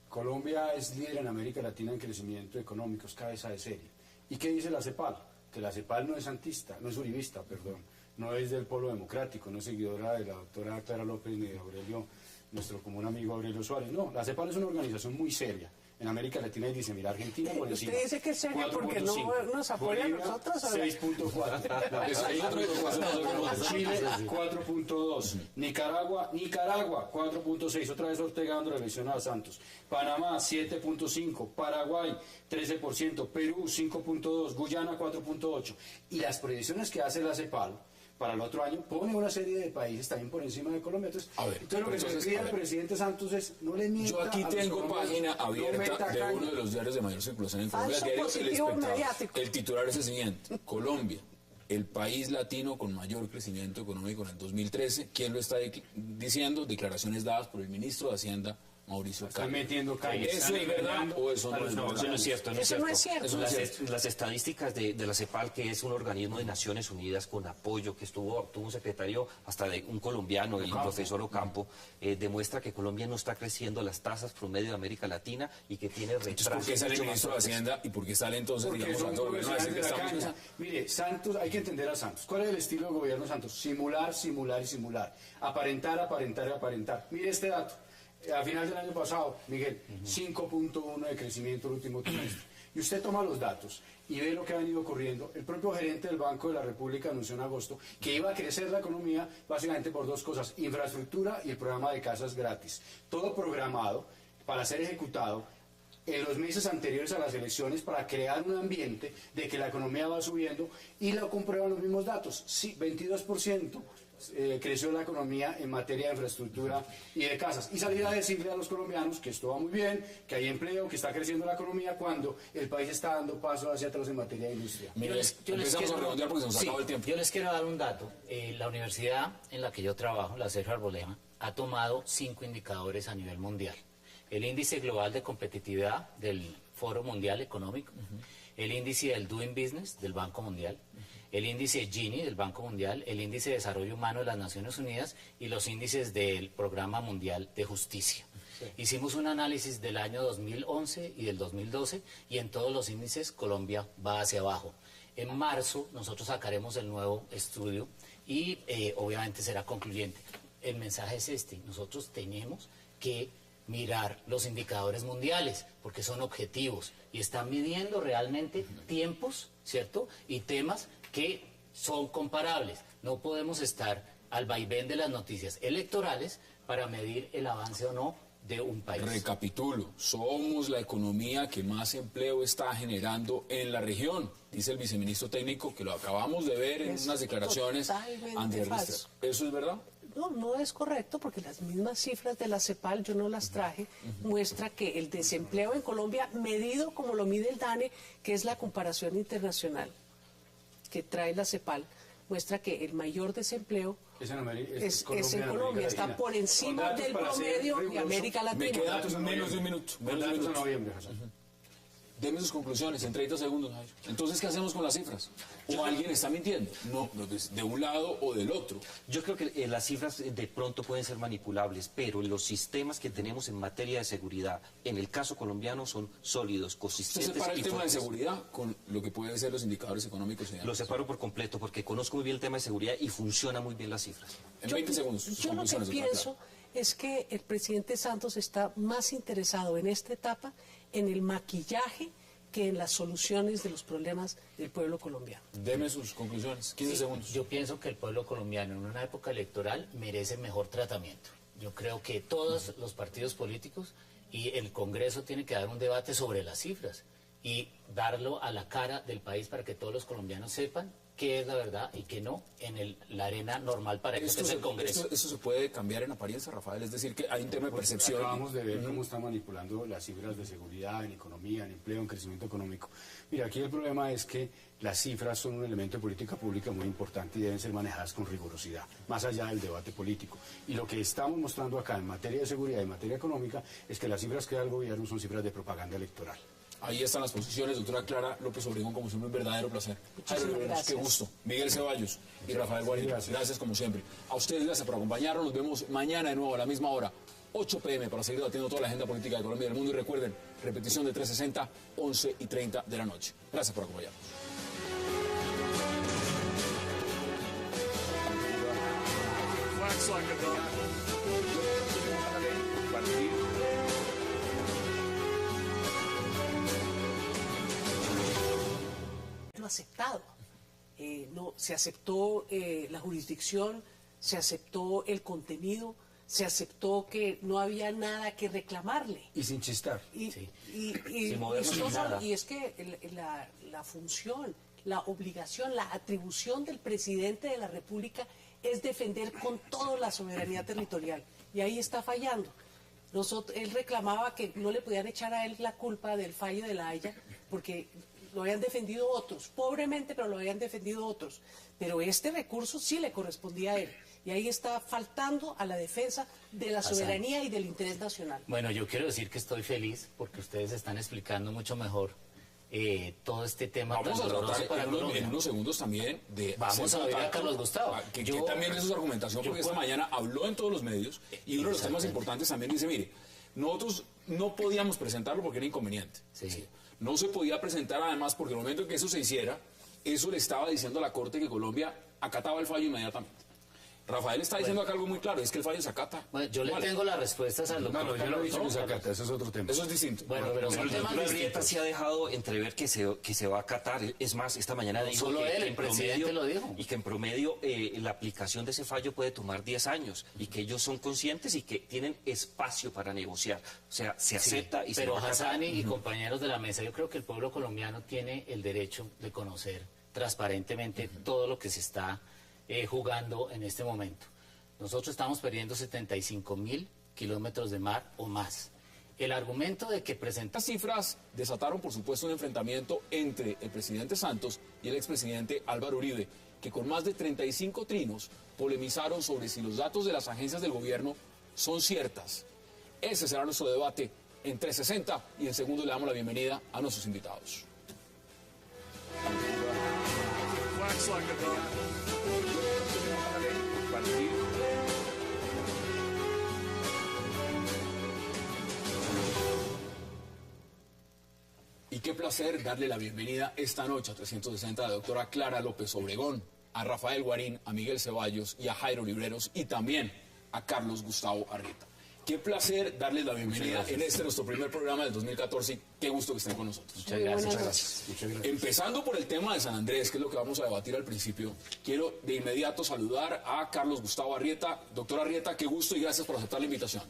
Colombia es líder en América Latina en crecimiento económico, es cabeza de serie. ¿Y qué dice la CEPAL? Que la CEPAL no es santista, no es uribista, perdón, no es del Polo Democrático, no es seguidora de la doctora Clara López ni de Aurelio, nuestro común amigo Aurelio Suárez. No, la CEPAL es una organización muy seria, En América Latina y dice, mira, Argentina por encima. Usted dice que es serio porque no 4.5. nos apoya a Bolivia, nosotros. 6.4. Chile, 4.2. Nicaragua, 4.6. Otra vez Ortega dando revisión a Santos. Panamá, 7.5. Paraguay, 13%. Perú, 5.2. Guyana, 4.8. Y las predicciones que hace la CEPAL para el otro año pone una serie de países también por encima de Colombia. Entonces, lo que se pide al presidente Santos es no le mienta. Yo aquí tengo página abierta de uno de los diarios de mayor circulación en Colombia, el diario El Espectador. El titular es el siguiente: Colombia, el país latino con mayor crecimiento económico en el 2013. ¿Quién lo está diciendo? Declaraciones dadas por el ministro de Hacienda, Mauricio Cárdenas. Están metiendo calles. ¿Eso es verdad o eso no es verdad? Eso no es cierto. Eso no es cierto. Las estadísticas de la CEPAL, que es un organismo de Naciones Unidas con apoyo, que tuvo un secretario hasta de un colombiano, el profesor Ocampo, demuestra que Colombia no está creciendo a las tasas promedio de América Latina y que tiene retraso. ¿Por qué sale el ministro de Hacienda y por qué sale entonces, digamos, a todo el gobierno a decir que estamos... Mire, Santos, hay que entender a Santos. ¿Cuál es el estilo de gobierno de Santos? Simular, simular y simular. Aparentar, aparentar y aparentar. Mire este dato. A final del año pasado, Miguel, 5.1 de crecimiento el último trimestre. Y usted toma los datos y ve lo que ha venido ocurriendo. El propio gerente del Banco de la República anunció en agosto que iba a crecer la economía básicamente por dos cosas: infraestructura y el programa de casas gratis. Todo programado para ser ejecutado en los meses anteriores a las elecciones para crear un ambiente de que la economía va subiendo, y lo comprueban los mismos datos. Sí, 22%. Creció la economía en materia de infraestructura y de casas, y salir a decirle a los colombianos que esto va muy bien, que hay empleo, que está creciendo la economía, cuando el país está dando pasos hacia atrás en materia de industria. Empezamos a redondear porque se nos acaba el tiempo. Yo les quiero dar un dato. La universidad en la que yo trabajo, la Sergio Arboleda, ha tomado 5 indicadores a nivel mundial: el índice global de competitividad del Foro Mundial Económico, el índice del Doing Business del Banco Mundial, el índice Gini del Banco Mundial, el índice de desarrollo humano de las Naciones Unidas y los índices del Programa Mundial de Justicia. Hicimos un análisis del año 2011 y del 2012 y en todos los índices Colombia va hacia abajo. En marzo nosotros sacaremos el nuevo estudio y obviamente será concluyente. El mensaje es este: nosotros tenemos que mirar los indicadores mundiales porque son objetivos y están midiendo realmente tiempos, ¿cierto? Y temas que son comparables. No podemos estar al vaivén de las noticias electorales para medir el avance o no de un país. Recapitulo: somos la economía que más empleo está generando en la región, dice el viceministro técnico, que lo acabamos de ver en unas declaraciones anteriores. ¿Eso es verdad? No, no es correcto, porque las mismas cifras de la CEPAL, yo no las traje, muestra que el desempleo en Colombia, medido como lo mide el DANE, que es la comparación internacional que trae la CEPAL, muestra que el mayor desempleo es en Colombia, está por encima del promedio de América Latina. Me queda menos de un minuto. Deme sus conclusiones en 30 segundos. Entonces, ¿qué hacemos con las cifras? ¿O alguien está mintiendo? No, de un lado o del otro. Yo creo que las cifras de pronto pueden ser manipulables, pero los sistemas que tenemos en materia de seguridad, en el caso colombiano, son sólidos, consistentes. ¿Usted separa el tema de seguridad con lo que pueden ser los indicadores económicos? Lo separo por completo, porque conozco muy bien el tema de seguridad y funciona muy bien las cifras. En 20 segundos. Yo lo que pienso es que el presidente Santos está más interesado en esta etapa en el maquillaje que en las soluciones de los problemas del pueblo colombiano. Deme sus conclusiones, 15 segundos. Yo pienso que el pueblo colombiano en una época electoral merece mejor tratamiento. Yo creo que todos los partidos políticos y el Congreso tienen que dar un debate sobre las cifras y darlo a la cara del país para que todos los colombianos sepan qué es la verdad y qué no en la arena normal para eso es el Congreso. Esto se puede cambiar en apariencia, Rafael, es decir, que hay un tema de percepción. Acabamos de ver cómo está manipulando las cifras de seguridad, en economía, en empleo, en crecimiento económico. Mira, aquí el problema es que las cifras son un elemento de política pública muy importante y deben ser manejadas con rigurosidad, más allá del debate político. Y lo que estamos mostrando acá en materia de seguridad y en materia económica es que las cifras que da el gobierno son cifras de propaganda electoral. Ahí están las posiciones, doctora Clara López Obregón, como siempre, un verdadero placer. Muchísimas gracias. Qué gusto. Miguel Ceballos y Rafael Guarino, gracias como siempre. A ustedes gracias por acompañarnos, nos vemos mañana de nuevo a la misma hora, 8 p.m, para seguir debatiendo toda la agenda política de Colombia y del mundo. Y recuerden, repetición de 360, 11:30 de la noche. Gracias por acompañarnos. aceptado. No, se aceptó la jurisdicción, se aceptó el contenido, se aceptó que no había nada que reclamarle. Y sin chistar. Sin movernos ni nada. Y es que la función, la obligación, la atribución del presidente de la República es defender con todo la soberanía territorial. Y ahí está fallando. Él reclamaba que no le podían echar a él la culpa del fallo de La Haya, porque lo habían defendido otros, pobremente, pero lo habían defendido otros. Pero este recurso sí le correspondía a él. Y ahí está faltando a la defensa de la soberanía y del interés nacional. Bueno, yo quiero decir que estoy feliz porque ustedes están explicando mucho mejor todo este tema. Vamos a tan doloroso tratar para Colombia. en unos segundos también de Vamos a hacer ver a contacto, Carlos Gustavo. que también es su argumentación, porque esta mañana habló en todos los medios y uno de los temas importantes también dice, mire, nosotros no podíamos presentarlo porque era inconveniente. Sí. No se podía presentar además porque en el momento en que eso se hiciera, eso le estaba diciendo a la Corte que Colombia acataba el fallo inmediatamente. Rafael está diciendo acá algo muy claro, es que el fallo se acata. Bueno, yo le tengo las respuestas al doctor. No, yo no he dicho que se acata, eso es otro tema. Eso es distinto. Bueno, pero son El temas doctor Arrieta distintos. sí ha dejado entrever que se va a acatar. Es más, esta mañana dijo solo que él, el en presidente lo dijo. Y que en promedio la aplicación de ese fallo puede tomar 10 años y que ellos son conscientes y que tienen espacio para negociar. O sea, se acepta y pero se va a acatar. Hassani y compañeros de la mesa, yo creo que el pueblo colombiano tiene el derecho de conocer transparentemente todo lo que se está jugando en este momento. Nosotros estamos perdiendo 75.000 kilómetros de mar o más. El argumento de que presenta Estas cifras desataron, por supuesto, un enfrentamiento entre el presidente Santos y el expresidente Álvaro Uribe, que con más de 35 trinos polemizaron sobre si los datos de las agencias del gobierno son ciertas. Ese será nuestro debate en 360 y en segundo le damos la bienvenida a nuestros invitados. Y qué placer darle la bienvenida esta noche a 360 a la doctora Clara López Obregón, a Rafael Guarín, a Miguel Ceballos y a Jairo Libreros y también a Carlos Gustavo Arrieta. Qué placer darles la bienvenida en nuestro primer programa del 2014 y qué gusto que estén con nosotros. Muchas gracias. Muchas gracias. Empezando por el tema de San Andrés, que es lo que vamos a debatir al principio, quiero de inmediato saludar a Carlos Gustavo Arrieta. Doctor Arrieta, qué gusto y gracias por aceptar la invitación.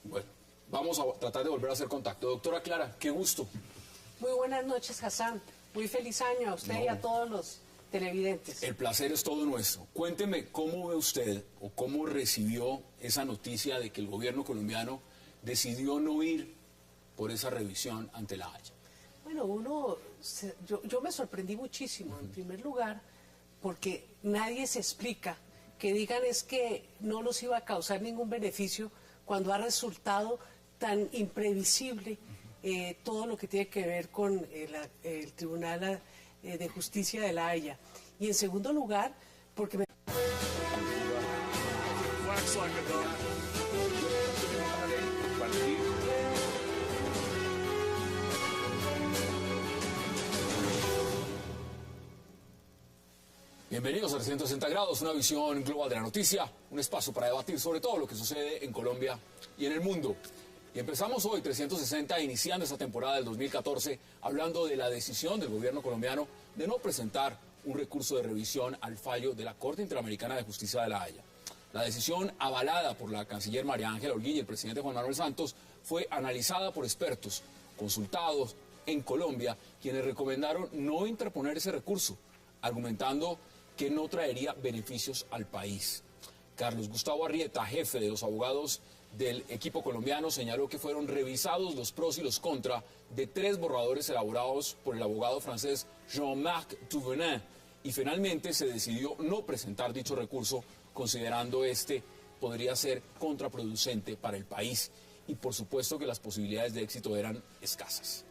Bueno, vamos a tratar de volver a hacer contacto. Doctora Clara, qué gusto. Muy buenas noches, Hassan. Muy feliz año a usted y a todos los televidentes. El placer es todo nuestro. Cuénteme cómo ve usted o cómo recibió esa noticia de que el gobierno colombiano decidió no ir por esa revisión ante La Haya. Bueno, yo me sorprendí muchísimo, en primer lugar, porque nadie se explica que digan es que no nos iba a causar ningún beneficio cuando ha resultado tan imprevisible todo lo que tiene que ver con el Tribunal de Justicia de La Haya. Y en segundo lugar, porque Bienvenidos a 360 grados, una visión global de la noticia, un espacio para debatir sobre todo lo que sucede en Colombia y en el mundo. Y empezamos hoy 360 iniciando esta temporada del 2014 hablando de la decisión del gobierno colombiano de no presentar un recurso de revisión al fallo de la Corte Interamericana de Justicia de La Haya. La decisión avalada por la canciller María Ángela Holguín y el presidente Juan Manuel Santos fue analizada por expertos consultados en Colombia, quienes recomendaron no interponer ese recurso, argumentando que no traería beneficios al país. Carlos Gustavo Arrieta, jefe de los abogados del equipo colombiano, señaló que fueron revisados los pros y los contras de 3 borradores elaborados por el abogado francés Jean-Marc Touvenin y finalmente se decidió no presentar dicho recurso, considerando este podría ser contraproducente para el país y por supuesto que las posibilidades de éxito eran escasas.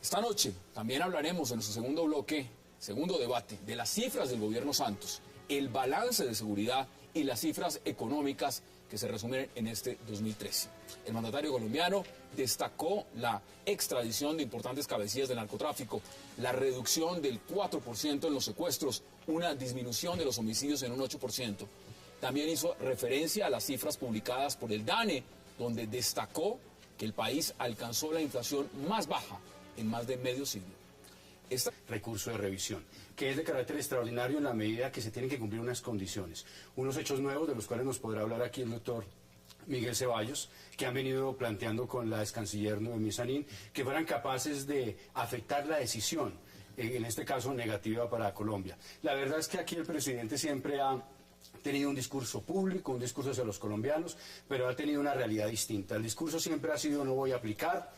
Esta noche también hablaremos en nuestro segundo bloque, segundo debate, de las cifras del gobierno Santos, el balance de seguridad y las cifras económicas que se resumen en este 2013. El mandatario colombiano destacó la extradición de importantes cabecillas del narcotráfico, la reducción del 4% en los secuestros, una disminución de los homicidios en un 8%. También hizo referencia a las cifras publicadas por el DANE, donde destacó que el país alcanzó la inflación más baja en más de medio siglo. Recurso de revisión, que es de carácter extraordinario en la medida que se tienen que cumplir unas condiciones. Unos hechos nuevos de los cuales nos podrá hablar aquí el doctor Miguel Ceballos, que han venido planteando con la ex canciller Noemí Sanín, que fueran capaces de afectar la decisión, en este caso negativa para Colombia. La verdad es que aquí el presidente siempre ha tenido un discurso público, un discurso hacia los colombianos, pero ha tenido una realidad distinta. El discurso siempre ha sido: no voy a aplicar,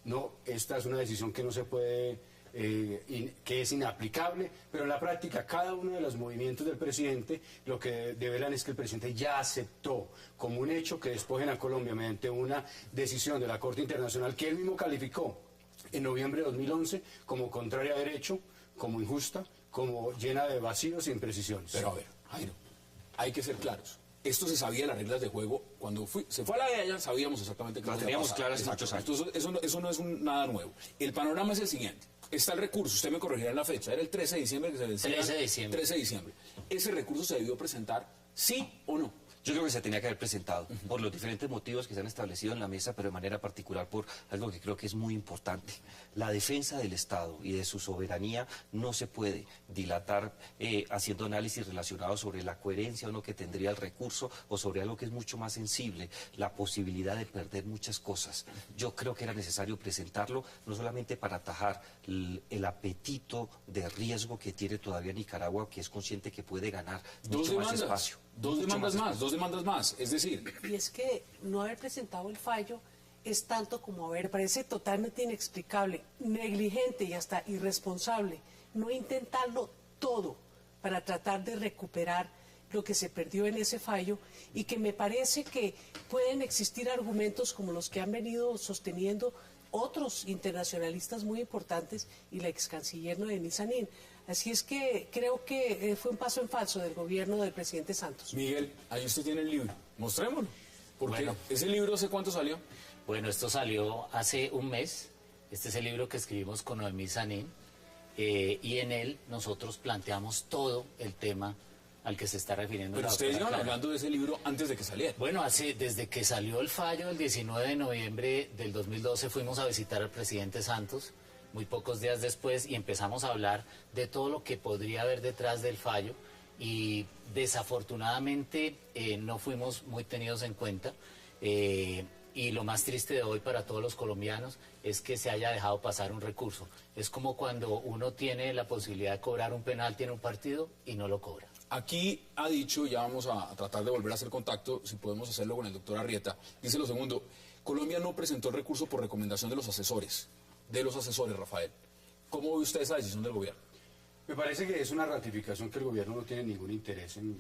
no, esta es una decisión que no se puede, que es inaplicable, pero en la práctica cada uno de los movimientos del presidente lo que develan es que el presidente ya aceptó como un hecho que despojen a Colombia mediante una decisión de la Corte Internacional que él mismo calificó en noviembre de 2011 como contraria a derecho, como injusta, como llena de vacíos e imprecisiones. Pero a ver, Jairo, hay que ser claros. Esto se sabía las reglas de juego. Cuando se fue a la guerra, sabíamos exactamente qué las teníamos claras hace muchos años. Eso no es nada nuevo. El panorama es el siguiente. Está el recurso, usted me corregirá en la fecha, era el 13 de diciembre que se vencía. 13 de diciembre. 13 de diciembre. ¿Ese recurso se debió presentar, sí o no? Yo creo que se tenía que haber presentado por los diferentes motivos que se han establecido en la mesa, pero de manera particular por algo que creo que es muy importante. La defensa del Estado y de su soberanía no se puede dilatar haciendo análisis relacionados sobre la coherencia o no que tendría el recurso o sobre algo que es mucho más sensible, la posibilidad de perder muchas cosas. Yo creo que era necesario presentarlo no solamente para atajar el apetito de riesgo que tiene todavía Nicaragua, que es consciente que puede ganar mucho más espacio. Dos demandas más, es decir... Y es que no haber presentado el fallo es tanto como, parece totalmente inexplicable, negligente y hasta irresponsable no intentarlo todo para tratar de recuperar lo que se perdió en ese fallo, y que me parece que pueden existir argumentos como los que han venido sosteniendo otros internacionalistas muy importantes y la ex canciller Noemí Sanín. Así es que creo que fue un paso en falso del gobierno del presidente Santos. Miguel, ahí usted tiene el libro, mostrémoslo. Porque bueno, ¿ese libro hace cuánto salió? Bueno, esto salió hace un mes. Este es el libro que escribimos con Noemí Sanín, y en él nosotros planteamos todo el tema al que se está refiriendo. Pero ustedes iban hablando de ese libro antes de que saliera. Bueno, desde que salió el fallo el 19 de noviembre del 2012 fuimos a visitar al presidente Santos, muy pocos días después, y empezamos a hablar de todo lo que podría haber detrás del fallo, y desafortunadamente no fuimos muy tenidos en cuenta, y lo más triste de hoy para todos los colombianos es que se haya dejado pasar un recurso. Es como cuando uno tiene la posibilidad de cobrar un penalti en un partido y no lo cobra. Aquí ha dicho, ya vamos a tratar de volver a hacer contacto, si podemos hacerlo con el doctor Arrieta, dice lo segundo: Colombia no presentó el recurso por recomendación de los asesores, Rafael. ¿Cómo ve usted esa decisión del gobierno? Me parece que es una ratificación que el gobierno no tiene ningún interés en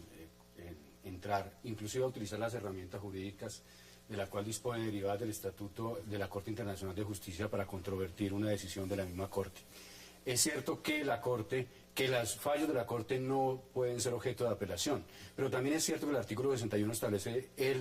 entrar, inclusive a utilizar las herramientas jurídicas de la cual dispone derivadas del Estatuto de la Corte Internacional de Justicia para controvertir una decisión de la misma Corte. Es cierto que los fallos de la Corte no pueden ser objeto de apelación, pero también es cierto que el artículo 61 establece el